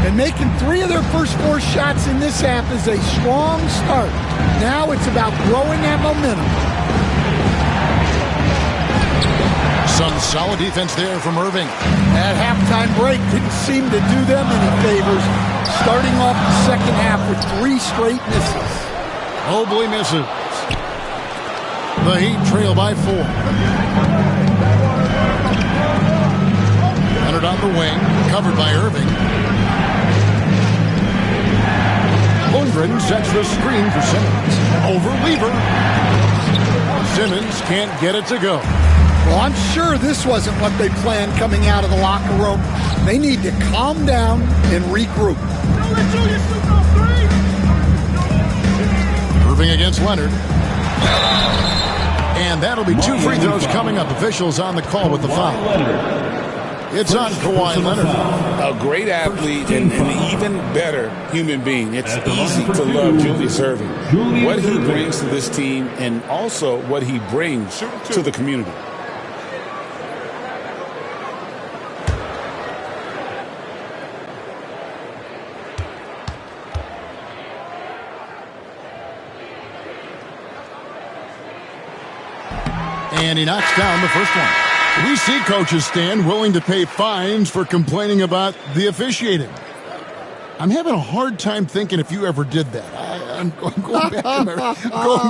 And making 3 of their first 4 shots in this half is a strong start. Now it's about growing that momentum. Some solid defense there from Irving. That halftime break didn't seem to do them any favors. Starting off the second half with 3 straight misses. Mobley misses. The Heat trail by 4. Leonard on the wing, covered by Irving. Holmgren sets the screen for Simmons. Over Lever. Simmons can't get it to go. Well, I'm sure this wasn't what they planned coming out of the locker room. They need to calm down and regroup. Irving against Leonard. And that'll be 2 free throws coming up. Officials on the call with the foul. It's on Kawhi Leonard. A great athlete and an even better human being. It's easy to love Julius Irving. What he brings to this team and also what he brings to the community. And he knocks down the first one. We see coaches stand willing to pay fines for complaining about the officiating. I'm having a hard time thinking if you ever did that. I'm going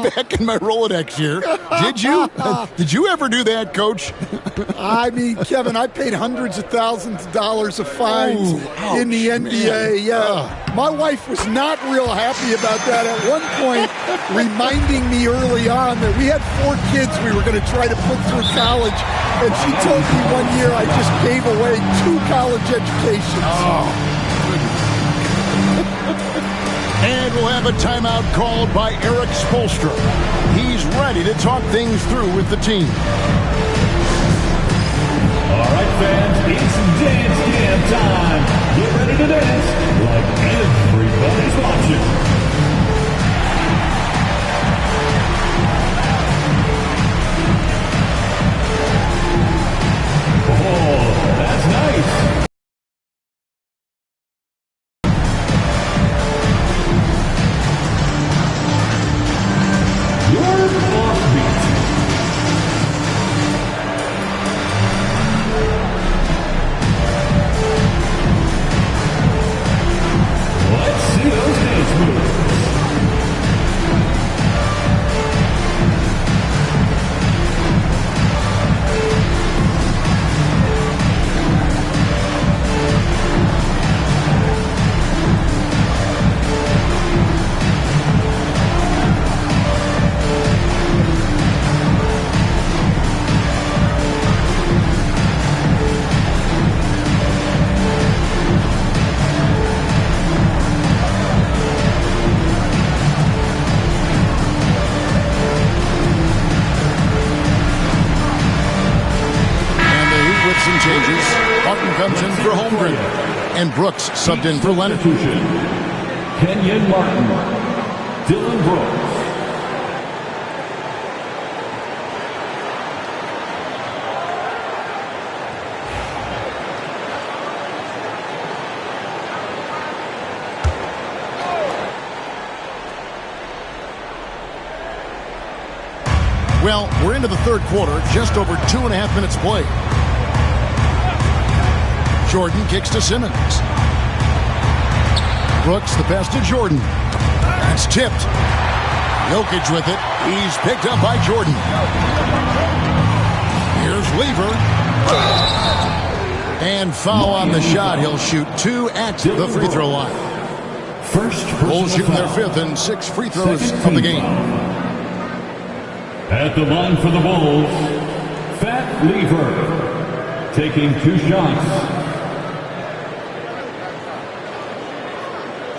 back in my Rolodex here. Did you? Did you ever do that, Coach? I mean, Kevin, I paid hundreds of thousands of dollars of fines in the NBA. Yeah. My wife was not real happy about that at one point, reminding me early on that we had 4 kids we were going to try to put through college. And she told me one year I just gave away 2 college educations. And we'll have a timeout called by Eric Spoelstra. He's ready to talk things through with the team. All right, fans, it's dance jam time. Get ready to dance like everybody's watching. Oh, that's nice. And Brooks subbed in for Leonard. Kenyon Martin, Dylan Brooks. Well, we're into the third quarter, just over 2.5 minutes played. Jordan kicks to Simmons. Brooks the pass to Jordan. That's tipped. Jokic with it. He's picked up by Jordan. Here's Lever. And foul on the shot. He'll shoot 2 at the free throw line. Bulls shooting their 5th and 6 free throws of the game. At the line for the Bulls, Fat Lever, taking 2 shots.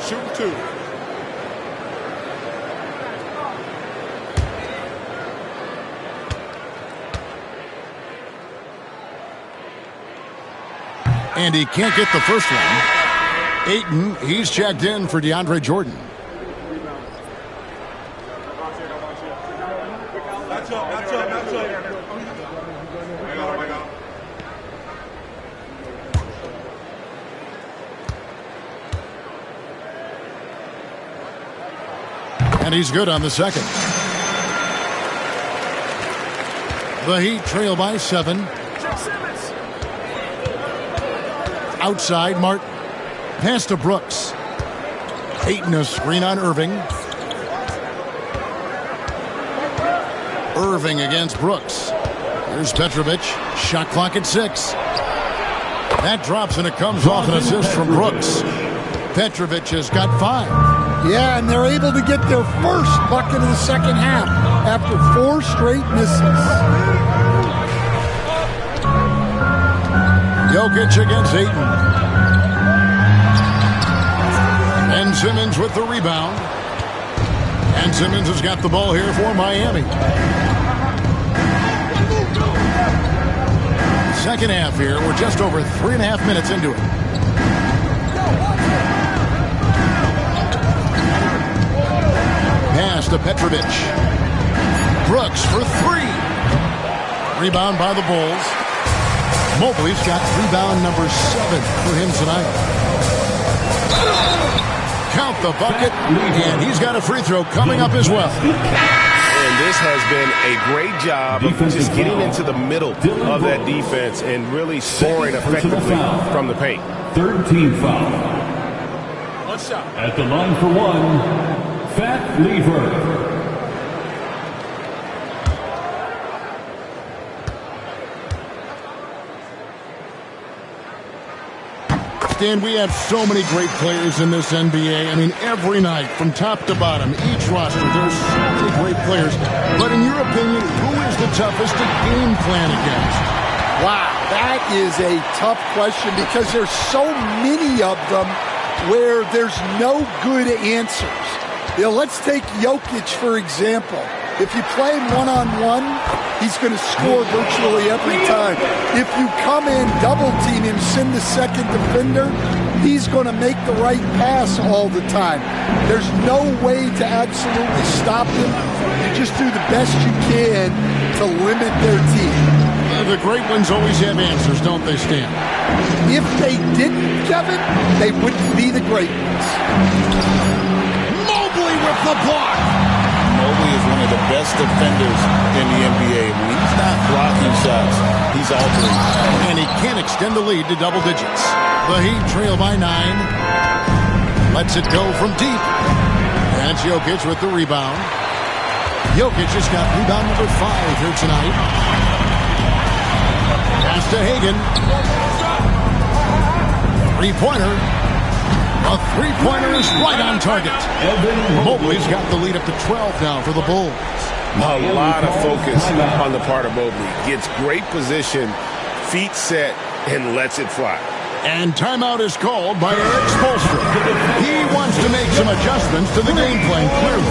Shoot 2. And he can't get the first one. Ayton, he's checked in for DeAndre Jordan. And he's good on the second. The Heat trail by 7. Outside, Martin. Pass to Brooks. Ayton, a screen on Irving. Irving against Brooks. Here's Petrovic. Shot clock at 6. That drops and it comes off an assist from Brooks. Petrovic has got 5. Yeah, and they're able to get their first bucket of the second half after 4 straight misses. Jokic against Ayton. And Simmons with the rebound. And Simmons has got the ball here for Miami. Second half here. We're just over 3.5 minutes into it. Pass to Petrovic. Brooks for 3. Rebound by the Bulls. Mobley's got rebound number 7 for him tonight. Count the bucket, and he's got a free throw coming up as well. And this has been a great job of just getting into the middle of that defense and really scoring effectively from the paint. Third team foul. One shot. At the line for 1, Fat Lever. Dan, we have so many great players in this NBA. I mean, every night, from top to bottom, each roster, there's so many great players. But in your opinion, who is the toughest to game plan against? Wow, that is a tough question because there's so many of them where there's no good answers. You know, let's take Jokic, for example. If you play him one-on-one, he's going to score virtually every time. If you come in, double-team him, send the second defender, he's going to make the right pass all the time. There's no way to absolutely stop him. You just do the best you can to limit their team. The great ones always have answers, don't they, Stan? If they didn't, Kevin, they wouldn't be the great ones. Mobley with the block. Mobley is one of the best defenders in the NBA. When he's not blocking shots, he's altering. And he can extend the lead to double digits. The Heat trail by 9. Lets it go from deep. And it's Jokic with the rebound. Jokic has got rebound number 5 here tonight. Pass to Hagan. 3-pointer. A 3-pointer is right on target. Mobley's got the lead up to 12 now for the Bulls. A lot of focus on the part of Mobley. Gets great position, feet set, and lets it fly. And timeout is called by Eric Spoelstra. He wants to make some adjustments to the game plan, clearly.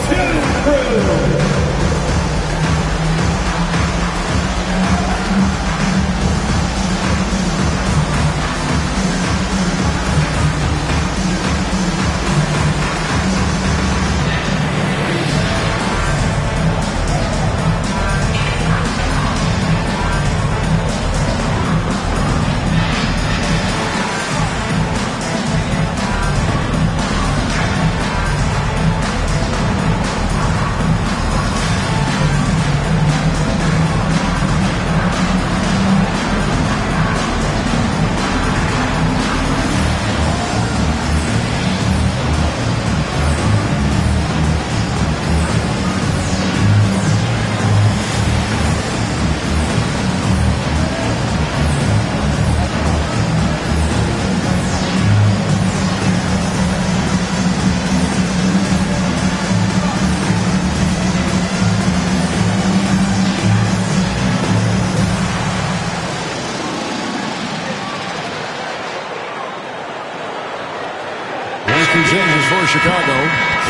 For Chicago,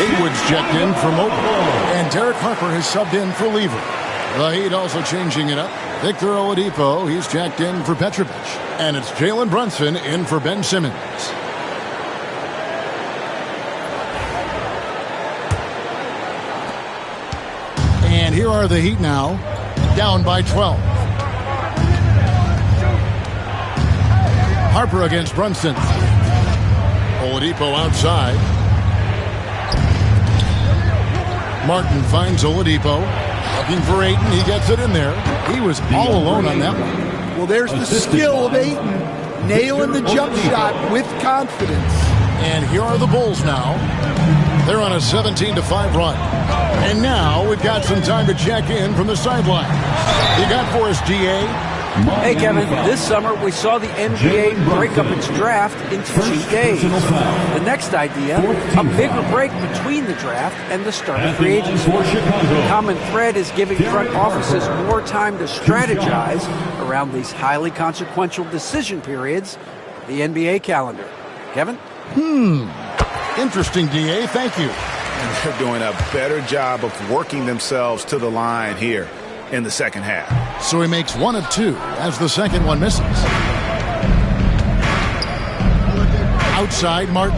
Haywood's checked in for Mobley. And Derek Harper has subbed in for Lever. The Heat also changing it up. Victor Oladipo, he's checked in for Petrovic. And it's Jalen Brunson in for Ben Simmons. And here are the Heat now, down by 12. Harper against Brunson. Oladipo outside. Martin finds Oladipo. Looking for Ayton. He gets it in there. He was all alone on that one. Well, there's the skill of Ayton, nailing the jump shot with confidence. And here are the Bulls now. They're on a 17-5 run. And now we've got some time to check in from the sideline. You got for us, GA? Hey, Kevin, this summer we saw the NBA break up its draft into 2 days. The next idea, a bigger break between the draft and the start of free agency. The common thread is giving front offices more time to strategize around these highly consequential decision periods of the NBA calendar. Kevin? Interesting, DA. Thank you. And they're doing a better job of working themselves to the line here in the second half. So he makes 1 of 2 as the second one misses. Outside, Martin.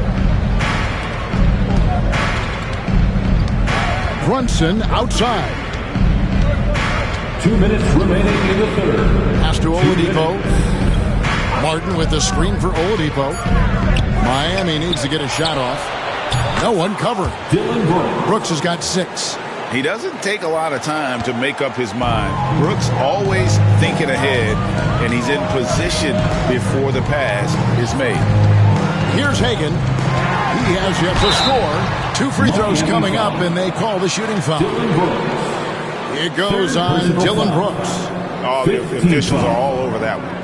Brunson outside. 2 minutes remaining in the third. Pass to Oladipo. Martin with the screen for Oladipo. Miami needs to get a shot off. No one covering. Brooks has got 6. He doesn't take a lot of time to make up his mind. Brooks always thinking ahead, and he's in position before the pass is made. Here's Hagan. He has yet to score. 2 free throws coming up, and they call the shooting foul. It goes on Dillon Brooks. Oh, the officials are all over that one.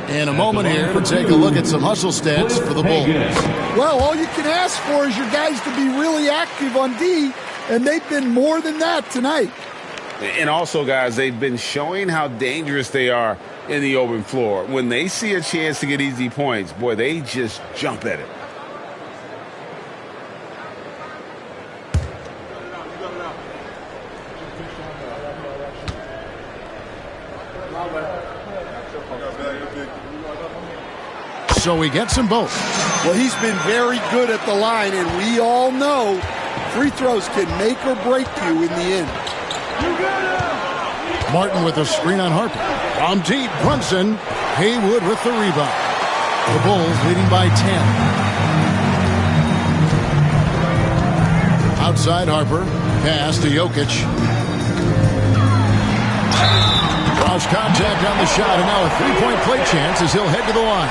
In a moment here to take a look at some hustle stats for the Bulls. Well, all you can ask for is your guys to be really active on D, and they've been more than that tonight. And also, guys, they've been showing how dangerous they are in the open floor. When they see a chance to get easy points, boy, they just jump at it. So he gets them both. Well, he's been very good at the line, and we all know free throws can make or break you in the end. Martin with a screen on Harper. From deep, Brunson. Haywood with the rebound. The Bulls leading by 10. Outside Harper. Pass to Jokic. Draws contact on the shot, and now a three-point play chance as he'll head to the line.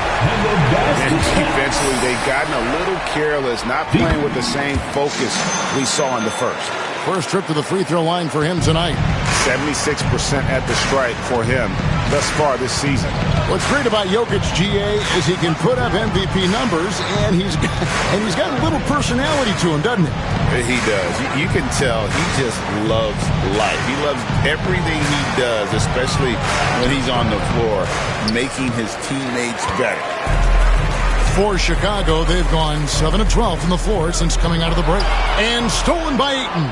And defensively, they've gotten a little careless, not playing with the same focus we saw in the first. First trip to the free throw line for him tonight. 76% at the stripe for him thus far this season. What's great about Jokic, GA, is he can put up MVP numbers, and he's got a little personality to him, doesn't he? He does. You can tell he just loves life. He loves everything he does, especially when he's on the floor, making his teammates better. For Chicago, they've gone 7 of 12 from the floor since coming out of the break. And stolen by Ayton.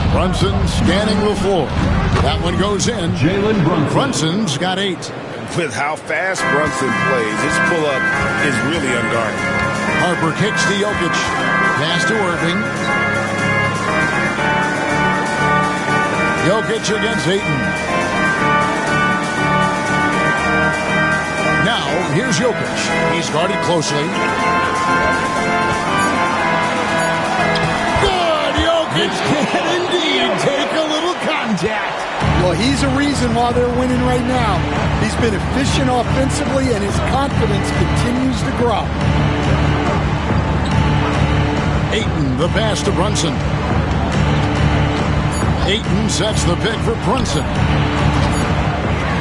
Brunson scanning the floor. That one goes in. Jalen Brunson. Brunson's got 8. With how fast Brunson plays, his pull-up is really unguarded. Harper kicks to Jokic. Pass to Irving. Jokic against Ayton. Now, here's Jokic. He's guarded closely. Good! Jokic can indeed take a little contact. Well, he's a reason why they're winning right now. He's been efficient offensively, and his confidence continues to grow. Ayton, the pass to Brunson. Ayton sets the pick for Brunson.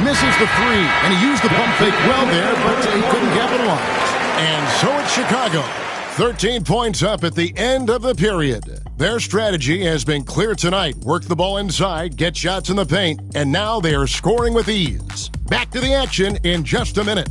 Misses the 3, and he used the pump fake well there, but he couldn't capitalize. And so it's Chicago. 13 points up at the end of the period. Their strategy has been clear tonight. Work the ball inside, get shots in the paint, and now they are scoring with ease. Back to the action in just a minute.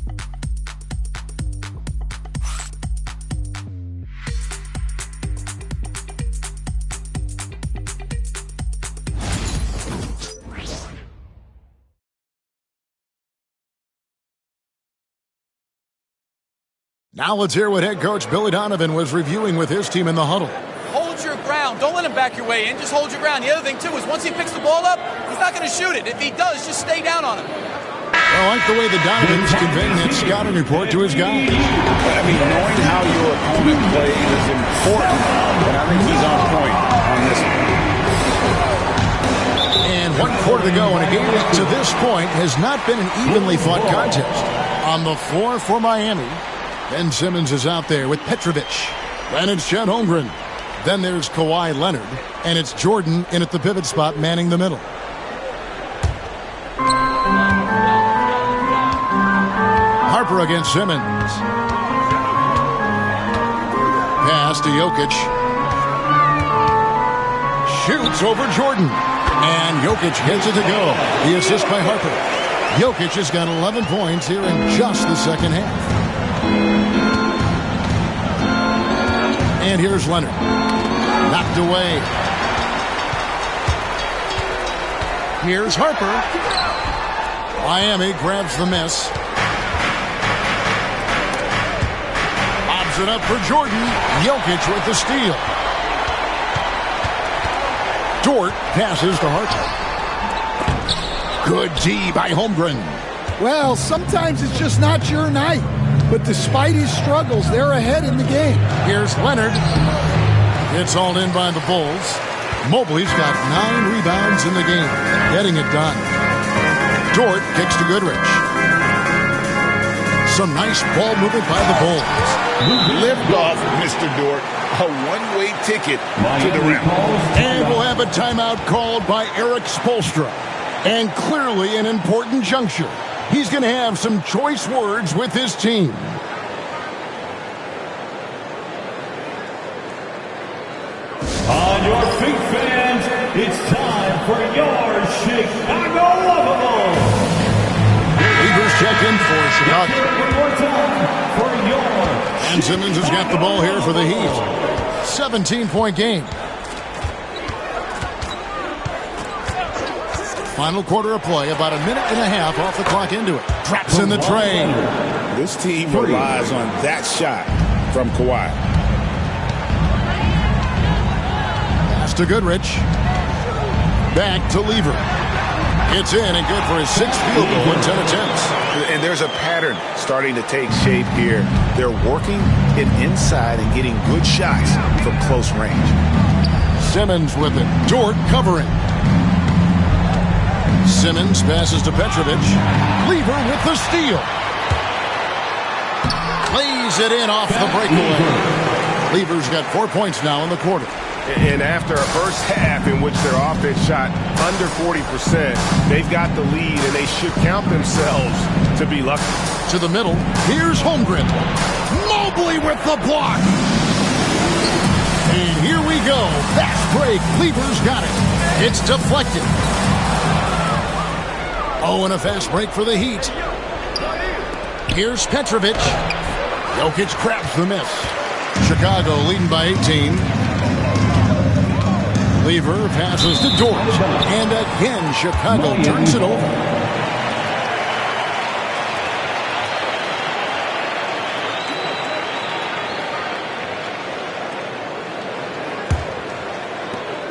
Now let's hear what head coach Billy Donovan was reviewing with his team in the huddle. Hold your ground. Don't let him back your way in. Just hold your ground. The other thing, too, is once he picks the ball up, he's not going to shoot it. If he does, just stay down on him. I like the way the Donovan's conveying that scouting report to his guys. I mean, knowing how your opponent plays is important, and I think he's on point on this one. And 1 quarter to go in a game that to this point has not been an evenly fought contest. On the floor for Miami, Ben Simmons is out there with Petrovic. Then it's Chet Holmgren. Then there's Kawhi Leonard. And it's Jordan in at the pivot spot manning the middle. Harper against Simmons. Pass to Jokic. Shoots over Jordan. And Jokic gets it to go. The assist by Harper. Jokic has got 11 points here in just the second half. And here's Leonard. Knocked away. Here's Harper. Miami grabs the miss. Lobs it up for Jordan. Jokic with the steal. Dort passes to Harper. Good D by Holmgren. Well, sometimes it's just not your night. But despite his struggles, they're ahead in the game. Here's Leonard. It's hauled in by the Bulls. Mobley's got 9 rebounds in the game. Getting it done. Dort kicks to Goodrich. Some nice ball movement by the Bulls. Lift off, Mr. Dort. A one-way ticket to the rim. And we'll have a timeout called by Eric Spoelstra. And clearly an important juncture. He's going to have some choice words with his team. On your feet, fans, it's time for your Chicago Lovable. Leaders check in for Chicago. One more time for your And Simmons has got the ball here for the Heat. 17-point game. Final quarter of play, about a minute and a half off the clock into it. Traps in the tray. This team relies on that shot from Kawhi. Pass to Goodrich. Back to Lever. It's in and good for his 6th field goal in 10 attempts. And there's a pattern starting to take shape here. They're working it inside and getting good shots from close range. Simmons with it. Dort covering. Simmons passes to Petrovic. Lever with the steal. Lays it in off the breakaway. Lever's got 4 points now in the quarter. And after a first half in which their offense shot under 40%, they've got the lead, and they should count themselves to be lucky. To the middle. Here's Holmgren. Mobley with the block. And here we go. Fast break. Lever's got it. It's deflected. Oh, and a fast break for the Heat. Here's Petrovic. Jokic grabs the miss. Chicago leading by 18. Lever passes to Dort. And again, Chicago turns it over.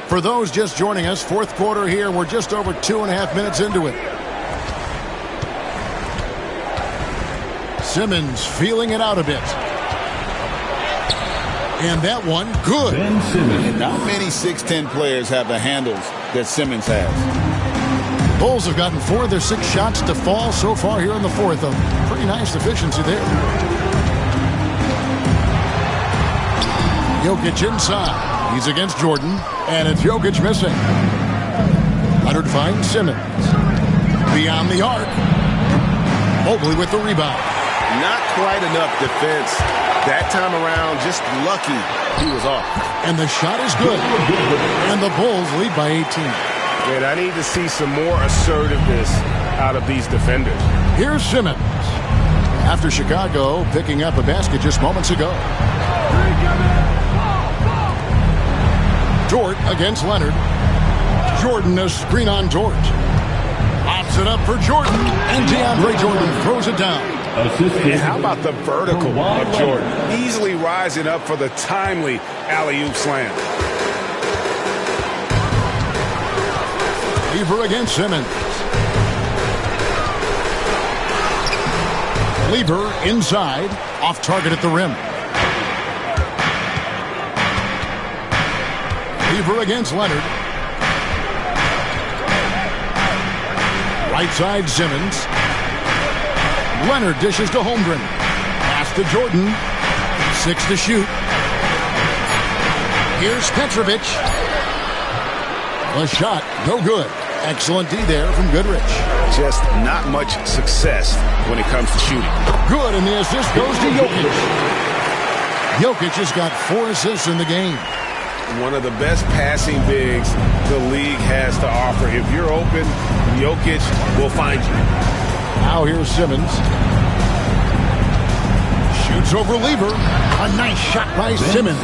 For those just joining us, 4th quarter here. We're just over 2.5 minutes into it. Simmons feeling it out a bit. And that one, good. Not many 6'10 players have the handles that Simmons has. Bulls have gotten 4 of their 6 shots to fall so far here in the 4th. A pretty nice efficiency there. Jokic inside. He's against Jordan. And it's Jokic missing. Leonard finds Simmons. Beyond the arc. Mobley with the rebound. Not quite enough defense. That time around, just lucky he was off. And the shot is good. And the Bulls lead by 18. And I need to see some more assertiveness out of these defenders. Here's Simmons. After Chicago picking up a basket just moments ago. Dort against Leonard. Jordan a screen on Dort. Pops it up for Jordan. And DeAndre Jordan throws it down. And how about the vertical of Jordan? Easily rising up for the timely alley-oop slam. Lever against Simmons. Lever inside, off target at the rim. Lever against Leonard. Right side Simmons. Leonard dishes to Holmgren. Pass to Jordan. 6 to shoot. Here's Petrovic. A shot, no good. Excellent D there from Goodrich. Just not much success when it comes to shooting. Good, and the assist goes to Jokic. Jokic has got 4 assists in the game. One of the best passing bigs the league has to offer. If you're open, Jokic will find you. Now here's Simmons. Shoots over Lever. A nice shot by Simmons.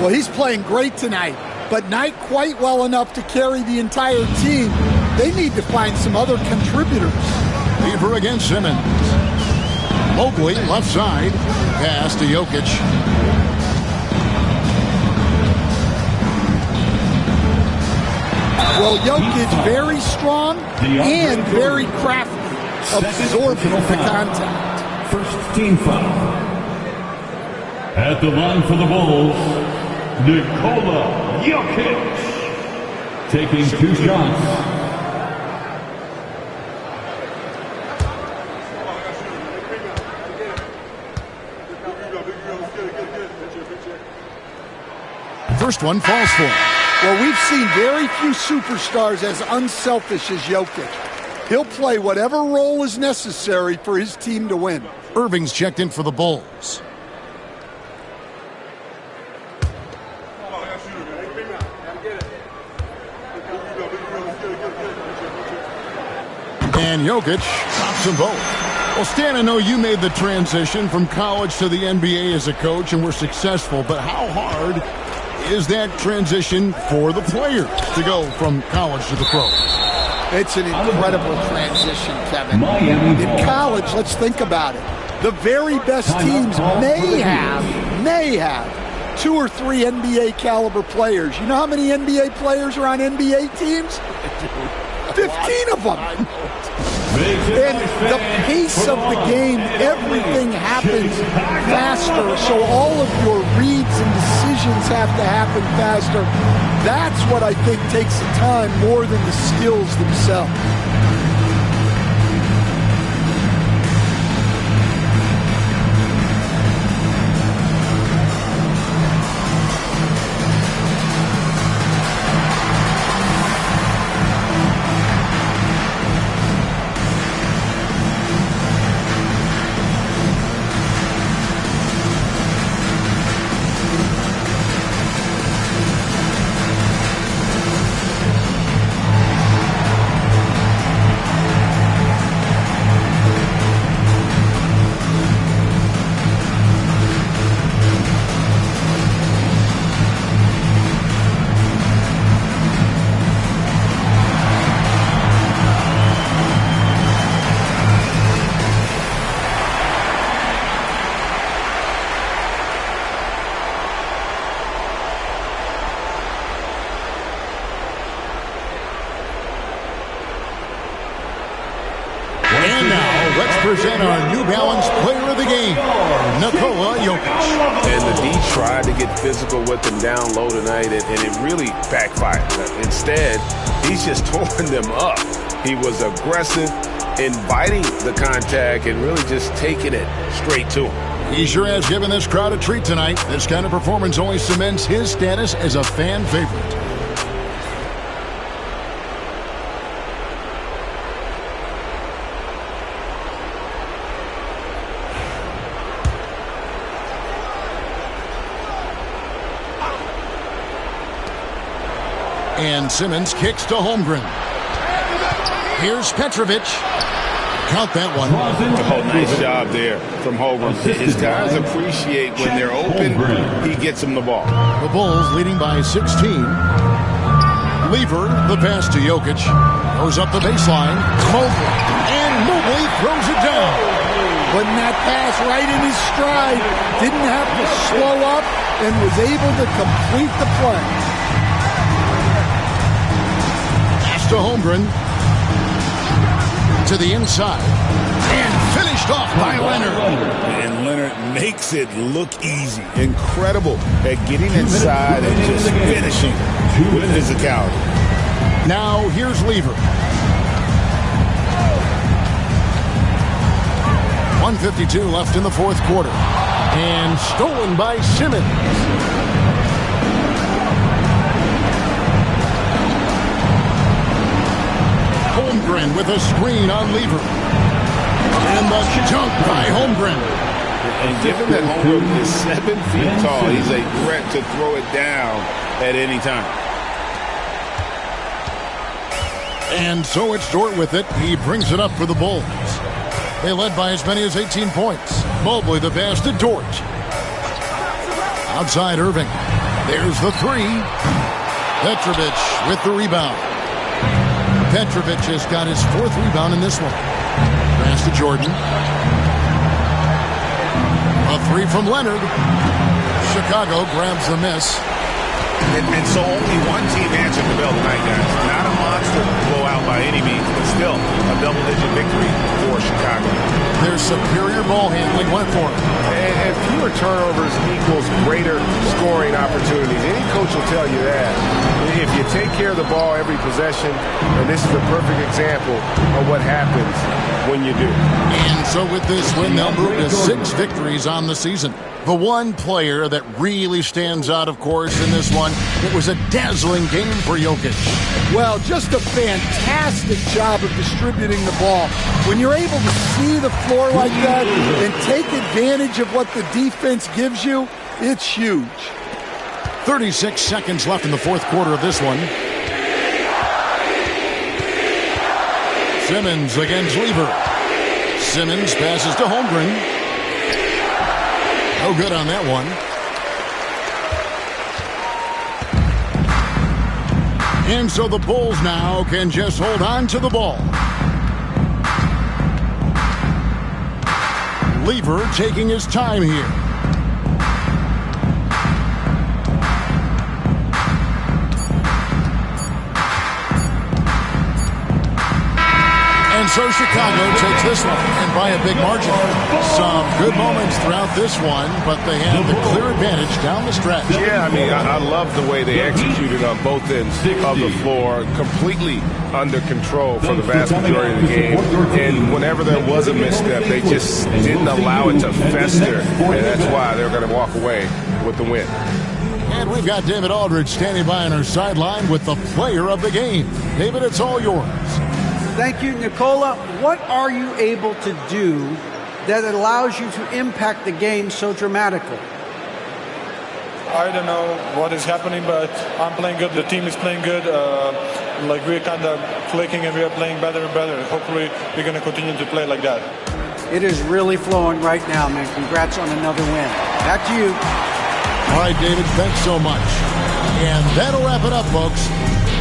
Well, he's playing great tonight, but not quite well enough to carry the entire team. They need to find some other contributors. Lever against Simmons. Mobley, left side. Pass to Jokic. Well, Jokic very strong and very crafty, absorbing the contact. First team foul. At the line for the Bulls, Nikola Jokic. Taking 2 shots. First one falls for him. Well, we've seen very few superstars as unselfish as Jokic. He'll play whatever role is necessary for his team to win. Irving's checked in for the Bulls. And Jokic drops them both. Well, Stan, I know you made the transition from college to the NBA as a coach and were successful, but how hard is that transition for the players to go from college to the pros? It's an incredible transition, Kevin. In college, let's think about it. The very best teams may have 2 or 3 NBA caliber players. You know how many NBA players are on NBA teams? 15 of them. And the pace of the game, everything happens faster, so all of your reads and decisions have to happen faster. That's what I think takes the time more than the skills themselves. And now, let's present our New Balance Player of the Game, Nikola Jokic. And the D tried to get physical with him down low tonight, and it really backfired. Instead, he's just tore them up. He was aggressive, inviting the contact, and really just taking it straight to him. He sure has given this crowd a treat tonight. This kind of performance only cements his status as a fan favorite. And Simmons kicks to Holmgren. Here's Petrovic. Count that one. Oh, nice job there from Holmgren. His guys appreciate when they're open, he gets them the ball. The Bulls leading by 16. Lever, the pass to Jokic. Goes up the baseline. Mobley. And Mobley throws it down. Putting that pass right in his stride. Didn't have to slow up and was able to complete the play. To to Holmgren. To the inside. And finished off by Leonard. And Leonard makes it look easy. Incredible at getting inside and just finishing with physicality. Now here's Lever. 1:52 left in the fourth quarter. And stolen by Simmons. Holmgren with a screen on Lever. And the dunk by Holmgren. And given that Holmgren is 7 feet tall, he's a threat to throw it down at any time. And so it's Dort with it. He brings it up for the Bulls. They led by as many as 18 points. Mobley the pass to Dort. Outside Irving. There's the three. Petrovic with the rebound. Petrovic has got his 4th rebound in this one. Pass to Jordan. A three from Leonard. Chicago grabs the miss. And so only one team answered the bell tonight, guys. Not a monster blowout by any means, but still a double-digit victory for Chicago. Their superior ball handling went for them. And fewer turnovers equals greater scoring opportunities. Any coach will tell you that. If you take care of the ball every possession, and this is a perfect example of what happens when you do. And so with this win, they'll move to 6 victories on the season. The one player that really stands out, of course, in this one, it was a dazzling game for Jokic. Well, just a fantastic job of distributing the ball. When you're able to see the floor like that and take advantage of what the defense gives you, it's huge. 36 seconds left in the fourth quarter of this one. Simmons against Lever. Simmons passes to Holmgren. No good on that one. And so the Bulls now can just hold on to the ball. Lever taking his time here. And so Chicago takes this one, and by a big margin. Some good moments throughout this one, but they had the clear advantage down the stretch. Yeah, I mean, I love the way they executed on both ends of the floor, completely under control for the vast majority of the game. And whenever there was a misstep, they just didn't allow it to fester, and that's why they're going to walk away with the win. And we've got David Aldridge standing by on our sideline with the player of the game. David, it's all yours. Thank you, Nicola. What are you able to do that allows you to impact the game so dramatically? I don't know what is happening, but I'm playing good. The team is playing good. Like we're kind of clicking and we are playing better and better. Hopefully we're going to continue to play like that. It is really flowing right now, man. Congrats on another win. Back to you. All right, David, thanks so much. And that'll wrap it up, folks.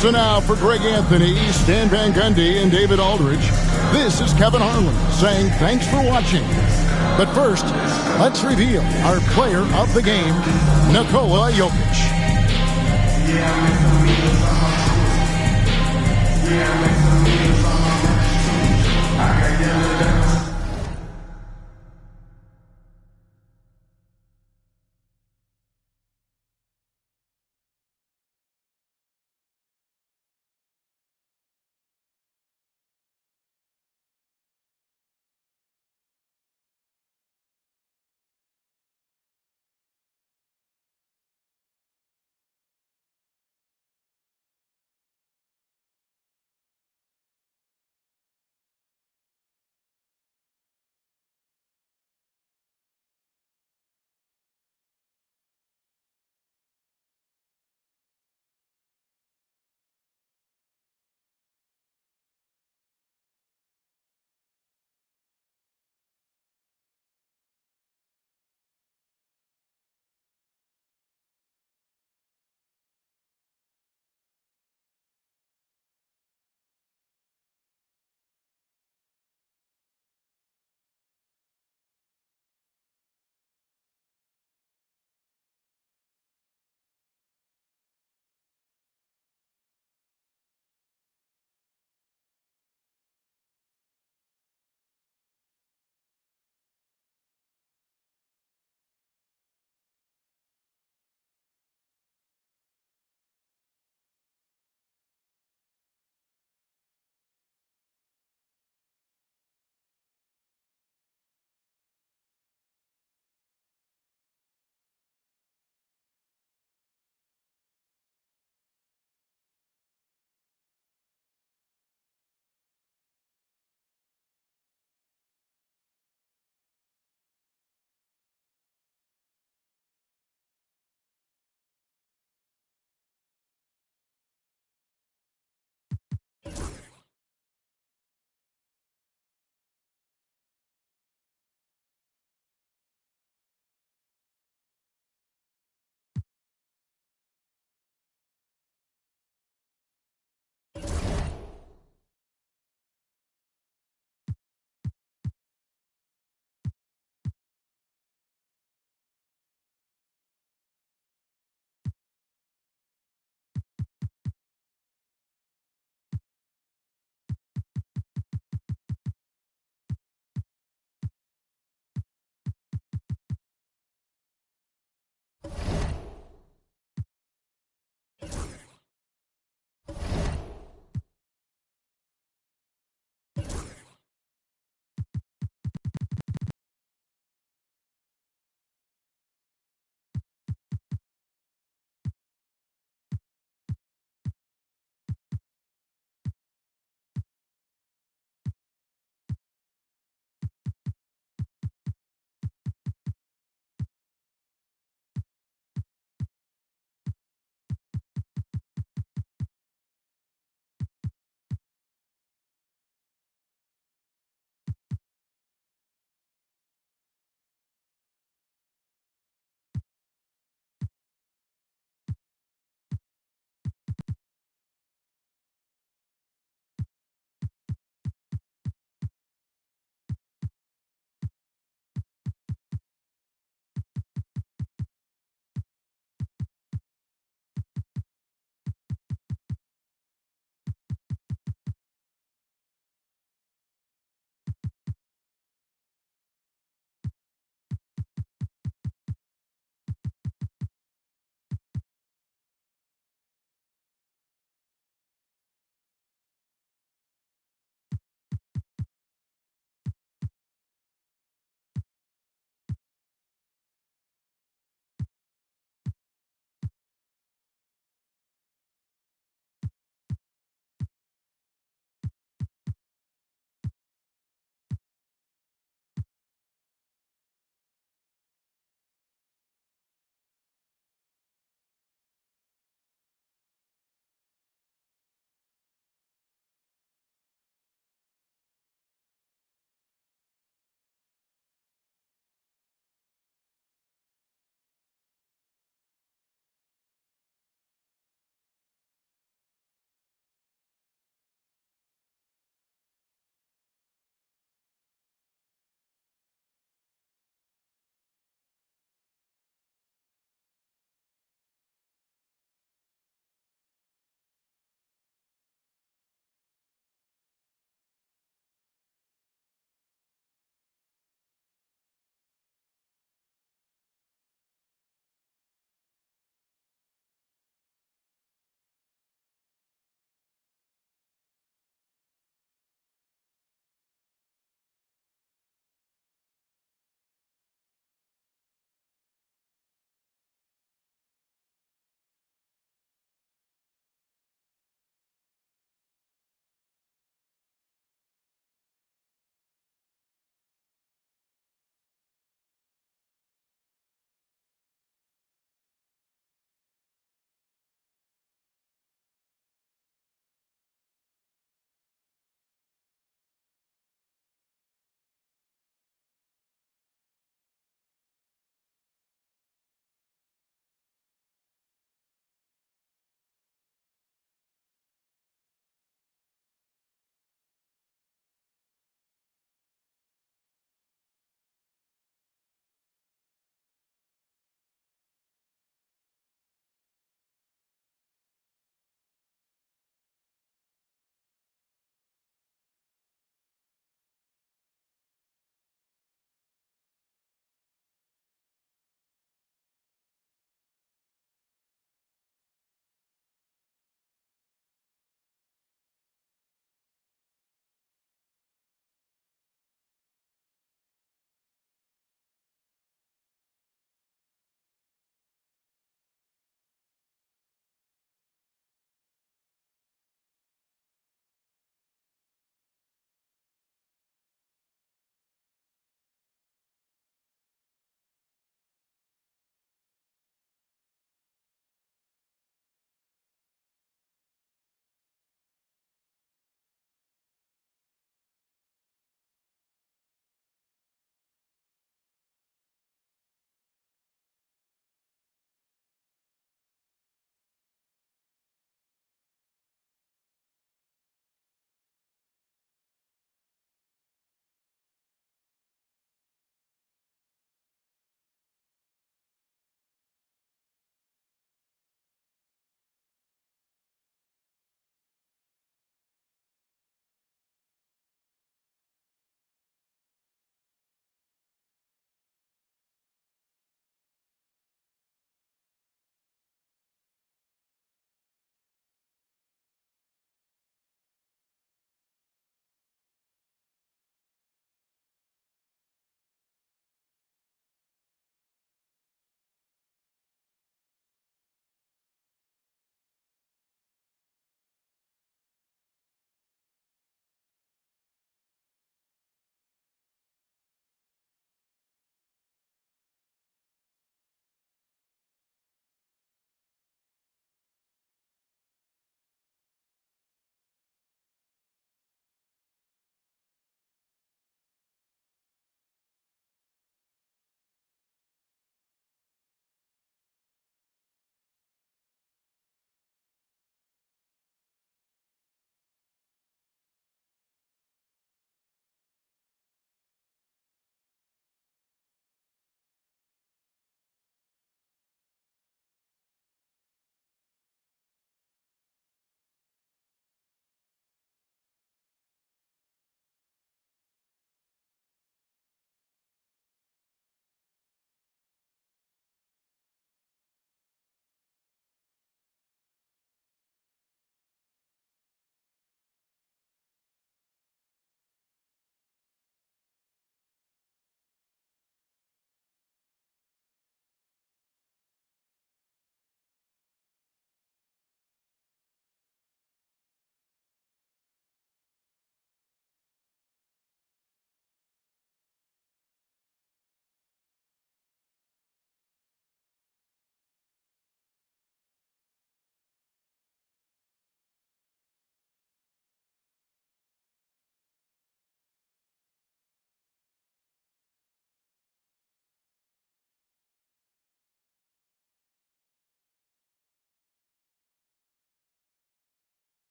So now for Greg Anthony, Stan Van Gundy, and David Aldridge, this is Kevin Harlan saying thanks for watching. But first, let's reveal our player of the game, Nikola Jokic.